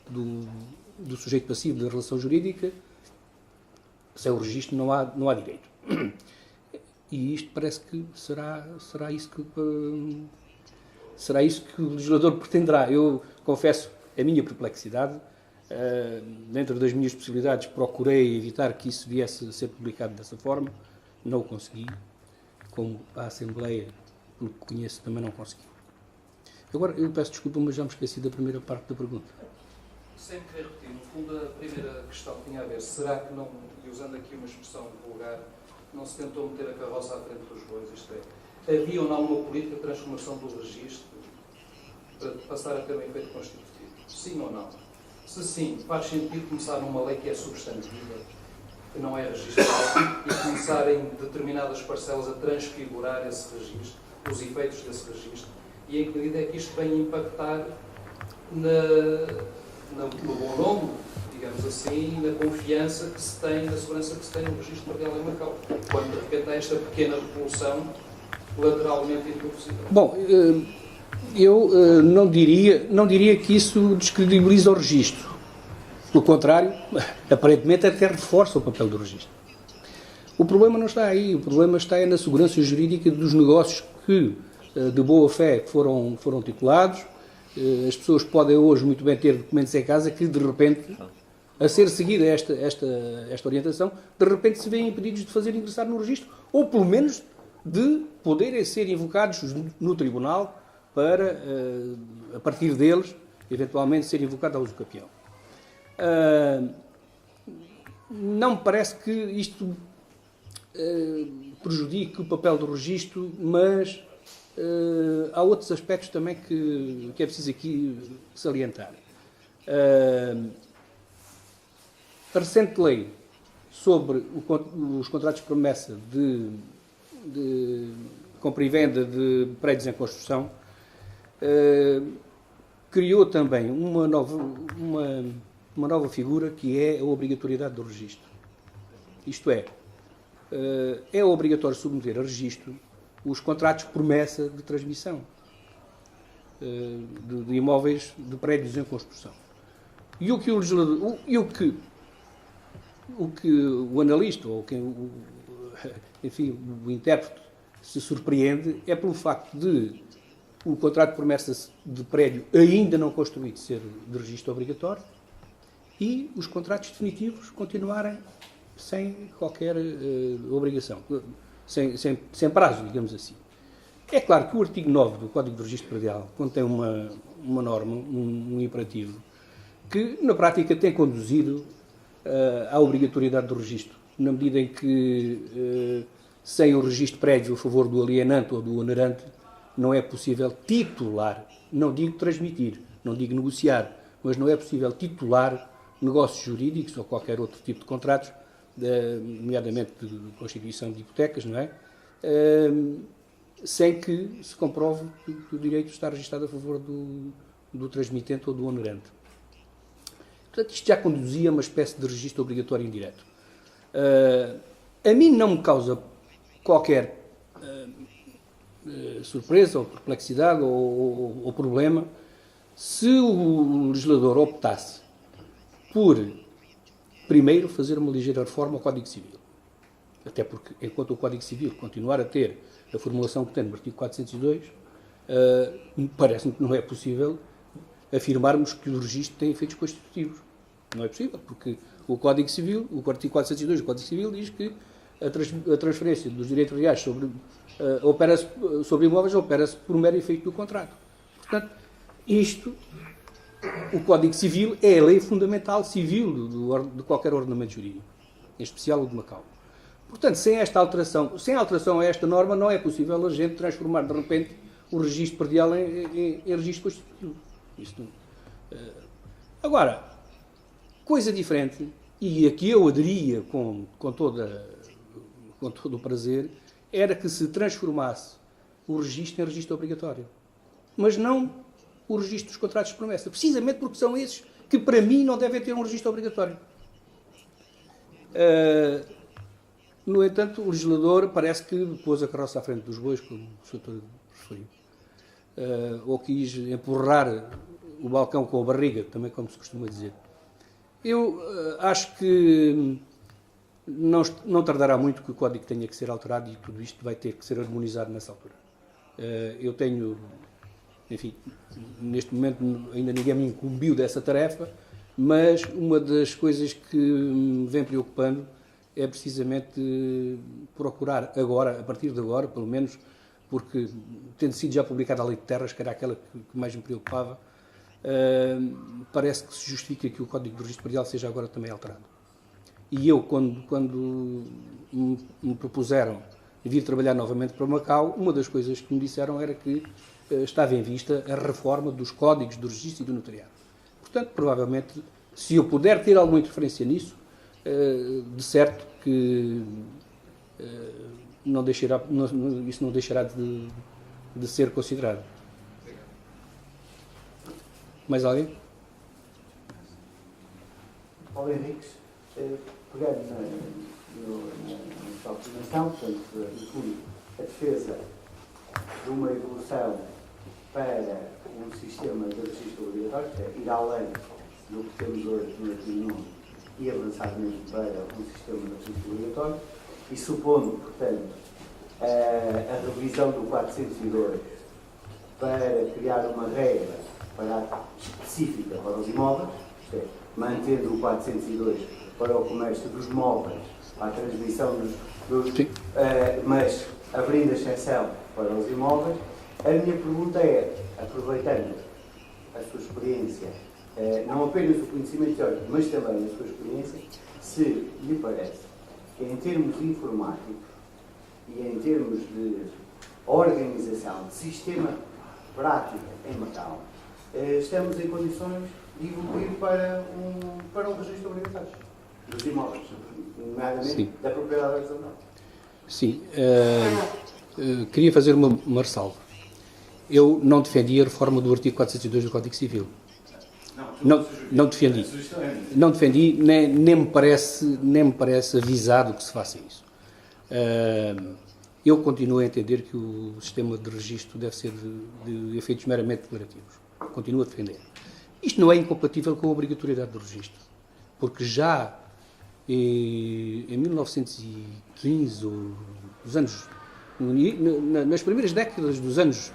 do sujeito passivo da relação jurídica, sem o registro não há direito. E isto parece que será isso que o legislador pretenderá. Eu confesso a minha perplexidade. Dentro das minhas possibilidades, procurei evitar que isso viesse a ser publicado dessa forma. Não o consegui. Como a Assembleia, pelo que conheço, também não consegui. Agora, eu peço desculpa, mas já me esqueci da primeira parte da pergunta. Sem querer repetir, no fundo a primeira questão tinha a ver, será que não, e usando aqui uma expressão vulgar, não se tentou meter a carroça à frente dos bois, isto é, havia ou não uma política de transformação do registro para passar a ter um efeito constitutivo? Sim ou não? Se sim, faz sentido começar numa lei que é substantiva, que não é registrada, e começar em determinadas parcelas a transfigurar esse registro, os efeitos desse registro, e em que medida é que isto vem impactar no bom nome, digamos assim, e na confiança que se tem, na segurança que se tem no registro predial em Macau, quando de repente há esta pequena revolução lateralmente introduzida. Bom, eu não diria que isso descredibiliza o registro. Pelo contrário, aparentemente até reforça o papel do registro. O problema não está aí, o problema está na segurança jurídica dos negócios que, de boa fé, foram titulados. As pessoas podem hoje muito bem ter documentos em casa que, de repente, a ser seguida esta orientação, de repente se veem impedidos de fazer ingressar no registro, ou pelo menos de poderem ser invocados no tribunal para, a partir deles, eventualmente ser invocado a usucapião. Não me parece que isto prejudique o papel do registro, mas há outros aspectos também que é preciso aqui salientar. A recente lei sobre os contratos de promessa de compra e venda de prédios em construção criou também uma nova figura, que é a obrigatoriedade do registro. Isto é obrigatório submeter a registro os contratos de promessa de transmissão de imóveis, de prédios em construção. E o que o legislador, o que o analista, ou enfim, o intérprete, se surpreende é pelo facto de o contrato de promessa de prédio ainda não construído ser de registro obrigatório e os contratos definitivos continuarem sem qualquer obrigação, sem prazo, digamos assim. É claro que o artigo 9 do Código de Registro Predial contém uma norma, um imperativo, que na prática tem conduzido à obrigatoriedade do registro, na medida em que sem o registro prévio a favor do alienante ou do onerante não é possível titular, não digo transmitir, não digo negociar, mas não é possível titular negócios jurídicos ou qualquer outro tipo de contratos, nomeadamente de constituição de hipotecas, não é? Sem que se comprove que o direito está registado a favor do transmitente ou do onerante. Portanto, isto já conduzia a uma espécie de registro obrigatório indireto. A mim não me causa qualquer surpresa ou perplexidade ou problema se o legislador optasse por, primeiro, fazer uma ligeira reforma ao Código Civil. Até porque, enquanto o Código Civil continuar a ter a formulação que tem no artigo 402, parece-me que não é possível afirmarmos que o registro tem efeitos constitutivos. Não é possível, porque o Código Civil, o artigo 402 do Código Civil diz que a transferência dos direitos reais sobre imóveis opera-se por mero efeito do contrato. Portanto, o Código Civil é a lei fundamental civil de qualquer ordenamento jurídico, em especial o de Macau. Portanto, sem alteração a esta norma, não é possível a gente transformar, de repente, o registro predial em registro constitutivo. Agora, coisa diferente, e a que eu aderia com todo o prazer, era que se transformasse o registro em registro obrigatório. Mas não o registro dos contratos de promessa, precisamente porque são esses que, para mim, não devem ter um registro obrigatório. No entanto, o legislador parece que pôs a carroça à frente dos bois, como o Sr. referiu, ou quis empurrar o balcão com a barriga, também como se costuma dizer. Eu acho que não tardará muito que o Código tenha que ser alterado e tudo isto vai ter que ser harmonizado nessa altura. Eu tenho, enfim, neste momento ainda ninguém me incumbiu dessa tarefa, mas uma das coisas que me vem preocupando é precisamente procurar agora, a partir de agora, pelo menos, porque tendo sido já publicada a Lei de Terras, que era aquela que mais me preocupava, parece que se justifica que o Código de Registro Predial seja agora também alterado. E eu, quando me propuseram vir trabalhar novamente para Macau, uma das coisas que me disseram era que estava em vista a reforma dos códigos do registro e do notariado. Portanto, provavelmente, se eu puder ter alguma interferência nisso, de certo que isso não deixará de ser considerado. Mais alguém? Paulo Henriques, pegando na sua afirmação, portanto, inclui a defesa de uma evolução para um sistema de registro obrigatório, que é ir além do que temos hoje no artigo 9 e avançar mesmo para um sistema de registro obrigatório, e supondo, portanto, a revisão do 402 para criar uma regra específica para os imóveis, isto é, mantendo o 402 para o comércio dos móveis, para a transmissão mas abrindo a exceção para os imóveis. A minha pergunta é, aproveitando a sua experiência, não apenas o conhecimento teórico, mas também a sua experiência, se lhe parece que em termos informáticos e em termos de organização, de sistema prático em Macau, estamos em condições de evoluir para um registro obrigatório dos imóveis, nomeadamente da propriedade horizontal. Sim. Queria fazer uma ressalva. Eu não defendi a reforma do artigo 402 do Código Civil. Não defendi. Não defendi, nem me parece avisado que se faça isso. Eu continuo a entender que o sistema de registro deve ser de efeitos meramente declarativos. Continuo a defender. Isto não é incompatível com a obrigatoriedade do registro, porque já em 1915, nas primeiras décadas dos anos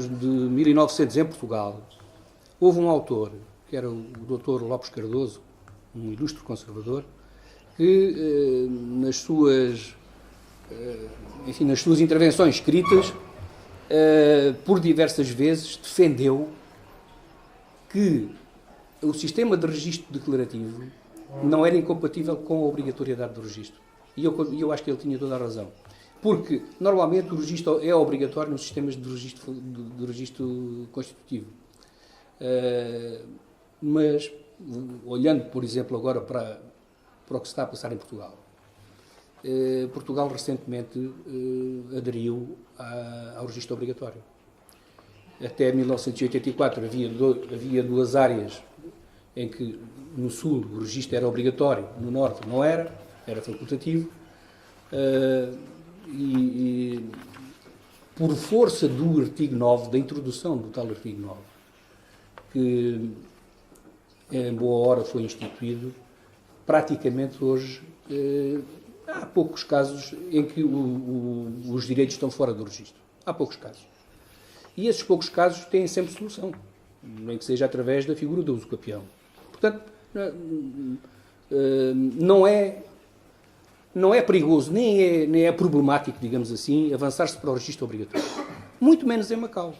de 1900 em Portugal, houve um autor, que era o Dr. Lopes Cardoso, um ilustre conservador, que nas suas intervenções escritas, por diversas vezes, defendeu que o sistema de registro declarativo não era incompatível com a obrigatoriedade do registro. E eu acho que ele tinha toda a razão. Porque, normalmente, o registro é obrigatório nos sistemas de registro constitutivo. Mas, olhando, por exemplo, agora para o que se está a passar em Portugal, Portugal recentemente aderiu ao registro obrigatório. Até 1984 havia duas áreas em que no Sul o registro era obrigatório, no Norte não era facultativo, e por força do artigo 9, da introdução do tal artigo 9, que em boa hora foi instituído, praticamente hoje há poucos casos em que os direitos estão fora do registro. Há poucos casos. E esses poucos casos têm sempre solução, nem que seja através da figura do usucapião. Portanto, não é perigoso, nem é problemático, digamos assim, avançar-se para o registro obrigatório. Muito menos em Macau.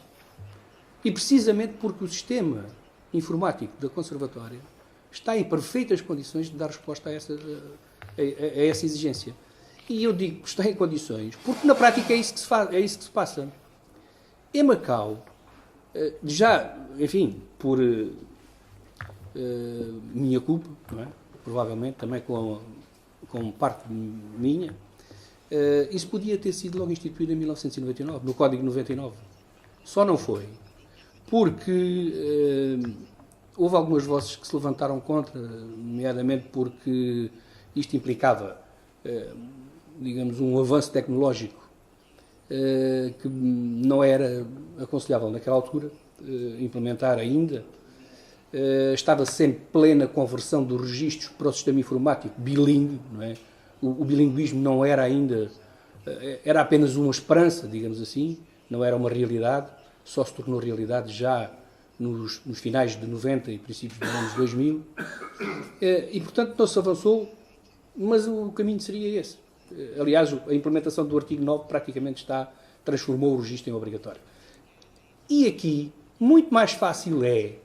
E precisamente porque o sistema informático da Conservatória está em perfeitas condições de dar resposta a essa exigência. E eu digo que está em condições, porque na prática é isso que se passa. Em Macau, já, enfim, por minha culpa, não é? Provavelmente também com parte minha, isso podia ter sido logo instituído em 1999, no Código 99. Só não foi, porque houve algumas vozes que se levantaram contra, nomeadamente porque isto implicava, digamos, um avanço tecnológico que não era aconselhável naquela altura implementar ainda. Estava-se em plena conversão dos registros para o sistema informático bilíngue, não é? O bilinguismo não era ainda, era apenas uma esperança, digamos assim, não era uma realidade, só se tornou realidade já nos finais de 90 e princípios dos anos 2000, e portanto não se avançou, mas o caminho seria esse. Aliás, a implementação do artigo 9 praticamente transformou o registro em obrigatório. E aqui muito mais fácil é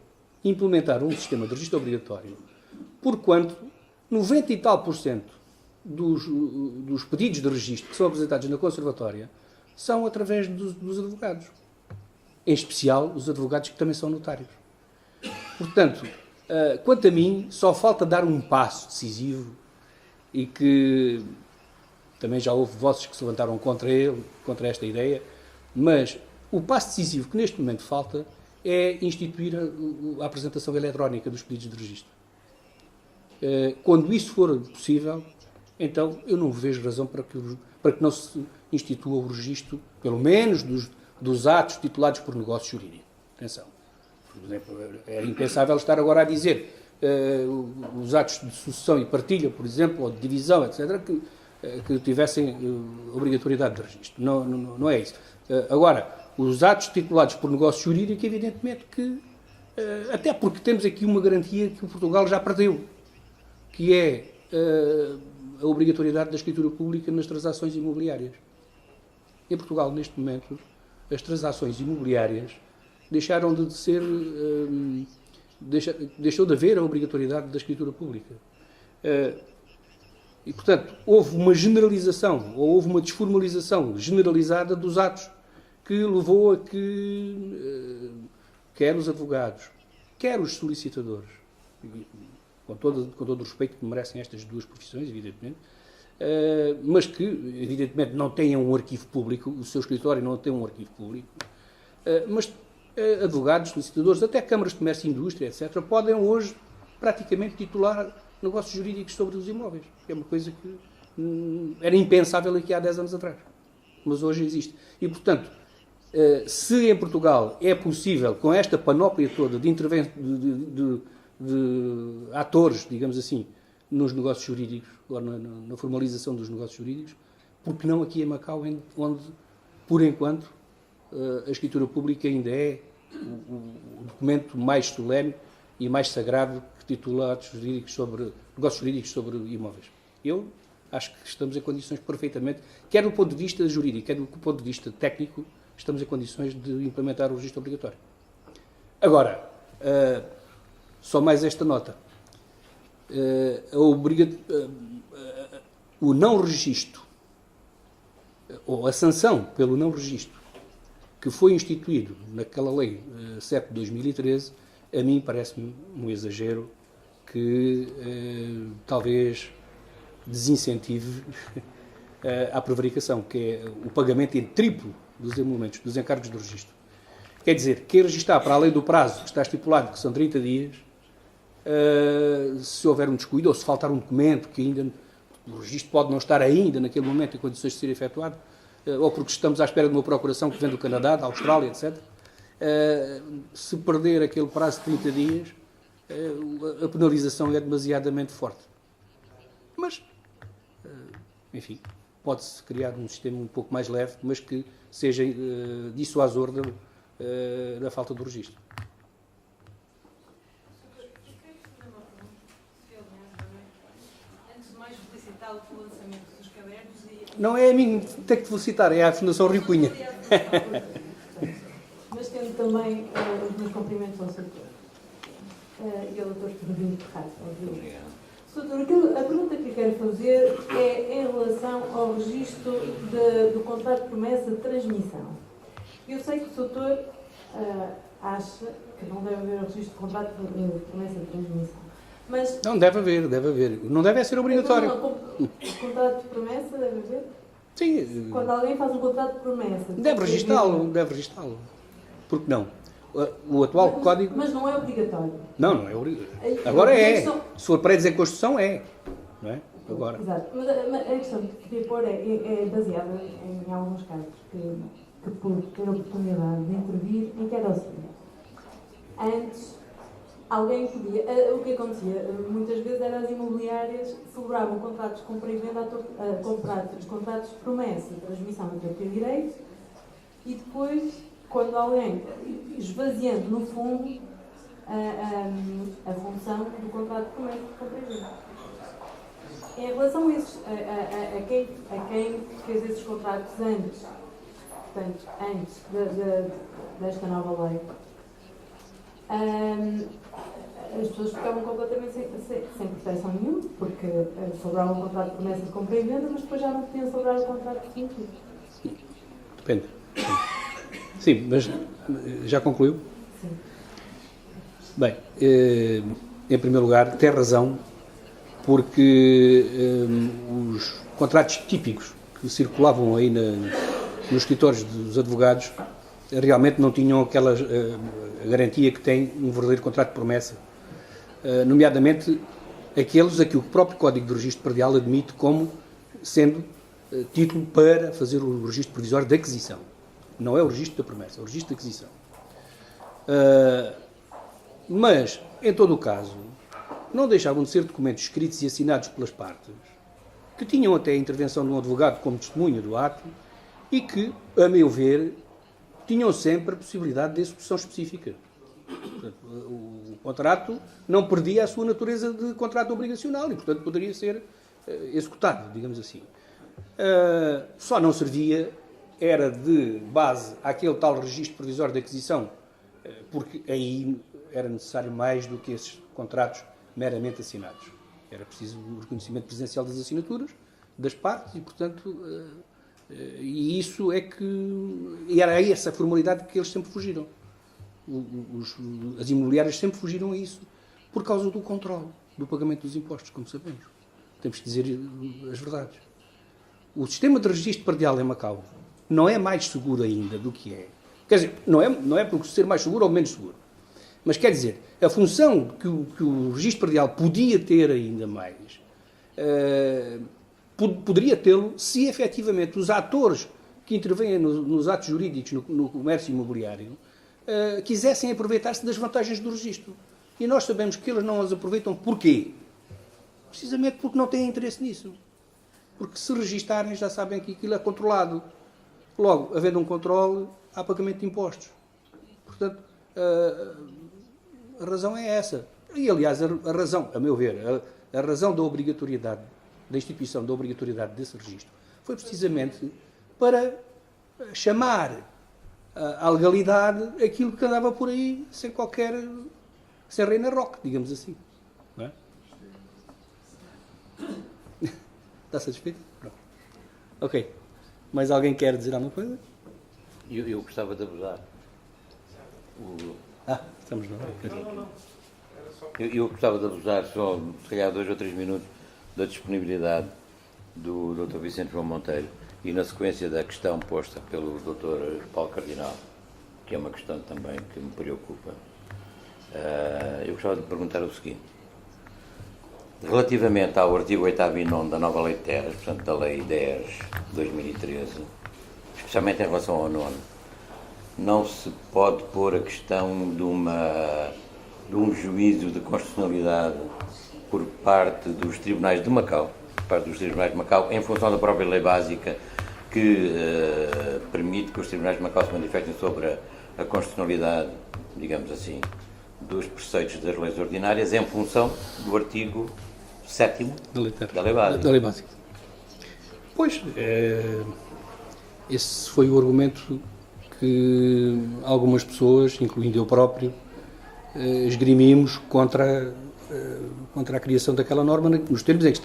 implementar um sistema de registro obrigatório, porquanto 90 e tal % dos pedidos de registro que são apresentados na Conservatória são através dos advogados. Em especial, os advogados que também são notários. Portanto, quanto a mim, só falta dar um passo decisivo e que também já houve vozes que se levantaram contra esta ideia, mas o passo decisivo que neste momento falta é instituir a apresentação eletrónica dos pedidos de registro. Quando isso for possível, então eu não vejo razão para que não se institua o registro, pelo menos dos atos titulados por negócio jurídico. Atenção. Por exemplo, é impensável estar agora a dizer os atos de sucessão e partilha, por exemplo, ou de divisão, etc., que tivessem obrigatoriedade de registro. Não é isso. Agora, os atos titulados por negócio jurídico, evidentemente que, até porque temos aqui uma garantia que o Portugal já perdeu, que é a obrigatoriedade da escritura pública nas transações imobiliárias. Em Portugal, neste momento, as transações imobiliárias deixaram de ser... deixou de haver a obrigatoriedade da escritura pública. E, portanto, houve uma generalização, ou houve uma desformalização generalizada dos atos, que levou a que quer os advogados, quer os solicitadores, com todo o respeito que merecem estas duas profissões, evidentemente, mas que, evidentemente, não tenham um arquivo público, o seu escritório não tem um arquivo público, mas advogados, solicitadores, até câmaras de comércio e indústria, etc., podem hoje praticamente titular negócios jurídicos sobre os imóveis. É uma coisa que era impensável aqui há 10 anos atrás, mas hoje existe. E, portanto, se em Portugal é possível, com esta panóplia toda de atores, digamos assim, nos negócios jurídicos, ou na formalização dos negócios jurídicos, porque não aqui em Macau, onde, por enquanto, a escritura pública ainda é o documento mais solene e mais sagrado que titula atos jurídicos negócios jurídicos sobre imóveis. Eu acho que estamos em condições perfeitamente, quer do ponto de vista jurídico, quer do ponto de vista técnico, estamos em condições de implementar o registro obrigatório. Agora, só mais esta nota. O não registro, ou a sanção pelo não registro, que foi instituído naquela lei 7 de 2013, a mim parece-me um exagero que talvez desincentive a prevaricação, que é o pagamento em triplo dos emolumentos, dos encargos do registro. Quer dizer, quem registrar para além do prazo que está estipulado, que são 30 dias, se houver um descuido ou se faltar um documento que ainda o registro pode não estar ainda naquele momento em condições de ser efetuado, ou porque estamos à espera de uma procuração que vem do Canadá, da Austrália, etc., se perder aquele prazo de 30 dias, a penalização é demasiadamente forte. Mas, enfim, pode-se criar um sistema um pouco mais leve, mas que seja dissuasor da falta do registro. Antes de mais, felicitá-lo pelo lançamento dos cadernos e... Não é a mim que tenho que felicitar, é à Fundação Rio Cunha. Mas tendo também os meus cumprimentos ao Sr. E ao Dr. Fernando Ferraz. Obrigado. Doutor, a pergunta que eu quero fazer é em relação ao registro do contrato de promessa de transmissão. Eu sei que o doutor acha que não deve haver o registro de contrato de promessa de transmissão. Mas Não, deve haver. Não deve ser obrigatório. Contrato de promessa deve haver? Sim. Quando alguém faz um contrato de promessa... Deve registá-lo. Porque não? O atual código... Mas não é obrigatório. Não é obrigatório. Agora é. Se for prédios em construção, é. Não é? Agora. Exato. Mas a questão que queria pôr é baseada em alguns casos que pude ter a oportunidade de intervir, em que era o seguinte. Antes, alguém podia... O que acontecia muitas vezes era as imobiliárias celebravam contratos de compra e venda, contratos de promessa e transmissão a ter direito, e depois, quando alguém, esvaziando no fundo a função do contrato de promessa de compra e venda. Em relação a quem fez esses contratos antes, portanto, antes desta nova lei, as pessoas ficavam completamente sem proteção nenhuma, porque celebravam o contrato de promessa de compra e venda, mas depois já não podiam celebrar o contrato definitivo. Depende. Sim, mas já concluiu? Sim. Bem, em primeiro lugar, tem razão, porque os contratos típicos que circulavam aí nos escritórios dos advogados realmente não tinham aquela garantia que tem um verdadeiro contrato de promessa, nomeadamente aqueles a que o próprio Código de Registro Predial admite como sendo título para fazer o registro provisório de aquisição. Não é o registro da promessa, é o registro de aquisição. Mas, em todo o caso, não deixavam de ser documentos escritos e assinados pelas partes, que tinham até a intervenção de um advogado como testemunha do ato e que, a meu ver, tinham sempre a possibilidade de execução específica. Portanto, o contrato não perdia a sua natureza de contrato obrigacional e, portanto, poderia ser executado, digamos assim. Só não servia, era de base àquele tal registro provisório de aquisição, porque aí era necessário mais do que esses contratos meramente assinados. Era preciso o reconhecimento presencial das assinaturas, das partes, e, portanto, e isso é que... E era essa a formalidade que eles sempre fugiram. As imobiliárias sempre fugiram a isso, por causa do controle, do pagamento dos impostos, como sabemos. Temos que dizer as verdades. O sistema de registro predial em Macau não é mais seguro ainda do que é. Quer dizer, não é por ser mais seguro ou menos seguro. Mas quer dizer, a função que o registro predial podia ter ainda mais, poderia tê-lo se efetivamente os atores que intervêm nos atos jurídicos no comércio imobiliário quisessem aproveitar-se das vantagens do registro. E nós sabemos que eles não as aproveitam. Porquê? Precisamente porque não têm interesse nisso. Porque se registarem já sabem que aquilo é controlado. Logo, havendo um controle, há pagamento de impostos. Portanto, a razão é essa. E, aliás, a razão, a meu ver, a razão da obrigatoriedade, da instituição da obrigatoriedade desse registro, foi precisamente para chamar à legalidade aquilo que andava por aí sem rei na roque, digamos assim. Não é? Está satisfeito? Pronto. Ok. Mais alguém quer dizer alguma coisa? Eu gostava de abusar. Estamos no... Eu gostava de abusar só, se calhar, 2 ou 3 minutos da disponibilidade do Dr. Vicente João Monteiro e na sequência da questão posta pelo Dr. Paulo Cardinal, que é uma questão também que me preocupa. Eu gostava de perguntar o seguinte. Relativamente ao artigo 8º e 9º da nova Lei de Terras, portanto da Lei 10 de 2013, especialmente em relação ao 9º, não se pode pôr a questão de um juízo de constitucionalidade por parte dos tribunais de Macau, em função da própria lei básica que permite que os tribunais de Macau se manifestem sobre a constitucionalidade, digamos assim, dos preceitos das leis ordinárias em função do artigo 7º da lei básica. Pois, esse foi o argumento que algumas pessoas, incluindo eu próprio, esgrimimos contra a criação daquela norma nos termos em que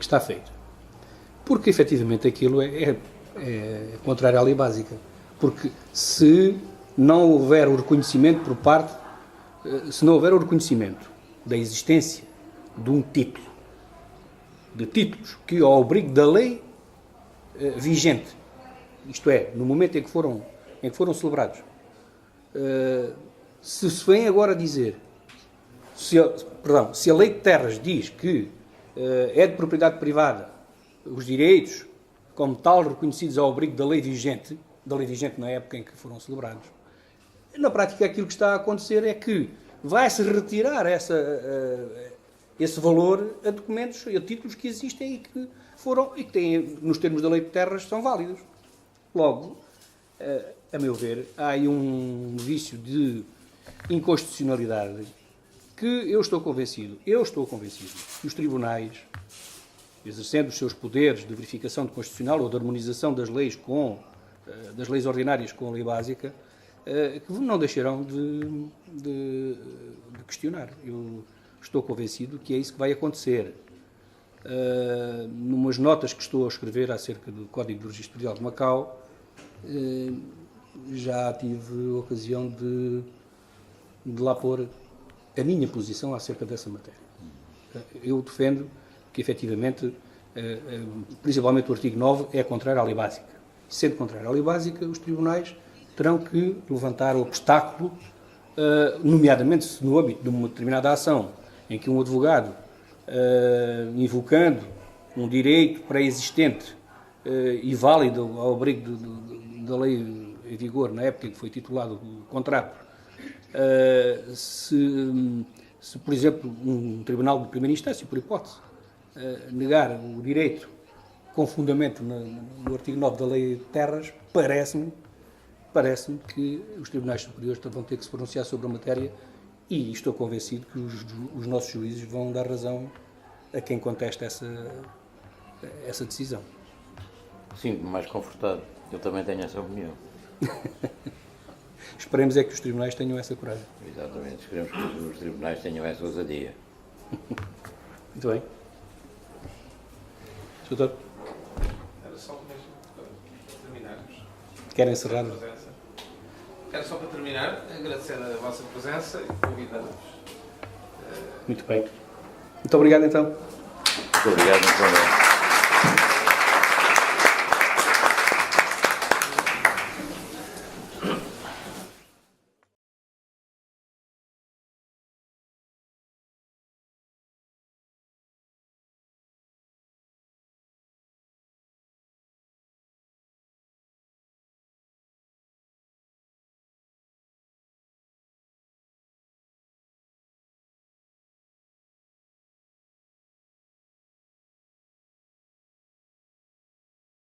está feita. Porque, efetivamente, aquilo é contrário à lei básica. Porque se não houver o reconhecimento da existência de um título, de títulos que ao abrigo da lei vigente, isto é, no momento em que foram celebrados, se vem agora dizer, se a lei de terras diz que é de propriedade privada os direitos como tal reconhecidos ao abrigo da lei vigente na época em que foram celebrados, na prática aquilo que está a acontecer é que vai-se retirar esse valor a documentos, a títulos que existem e que têm, nos termos da lei de terras, são válidos. Logo, a meu ver, há aí um vício de inconstitucionalidade que eu estou convencido que os tribunais, exercendo os seus poderes de verificação de constitucional ou de harmonização das leis ordinárias com a lei básica, que não deixarão de questionar. Eu estou convencido que é isso que vai acontecer. Numas notas que estou a escrever acerca do Código do Registro Predial de Macau, já tive a ocasião de lá pôr a minha posição acerca dessa matéria. Eu defendo que, efetivamente, principalmente o artigo 9 é contrário à lei básica. Sendo contrário à lei básica, os tribunais terão que levantar o obstáculo, nomeadamente se no âmbito de uma determinada ação em que um advogado, invocando um direito pré-existente e válido ao abrigo da lei em vigor na época em que foi titulado o contrato, se, por exemplo, um tribunal de primeira instância, por hipótese, negar o direito com fundamento no artigo 9 da Lei de Terras, parece-me que os tribunais superiores vão ter que se pronunciar sobre a matéria e estou convencido que os nossos juízes vão dar razão a quem contesta essa decisão. Sinto-me mais confortado. Eu também tenho essa opinião. Esperemos é que os tribunais tenham essa coragem. Exatamente. Esperemos que os tribunais tenham essa ousadia. Muito bem. Doutor, Era só mesmo para terminarmos. querem encerrar? Era só para terminar, agradecer a vossa presença e convidar-vos. Muito bem. Muito obrigado, então. Muito obrigado, António.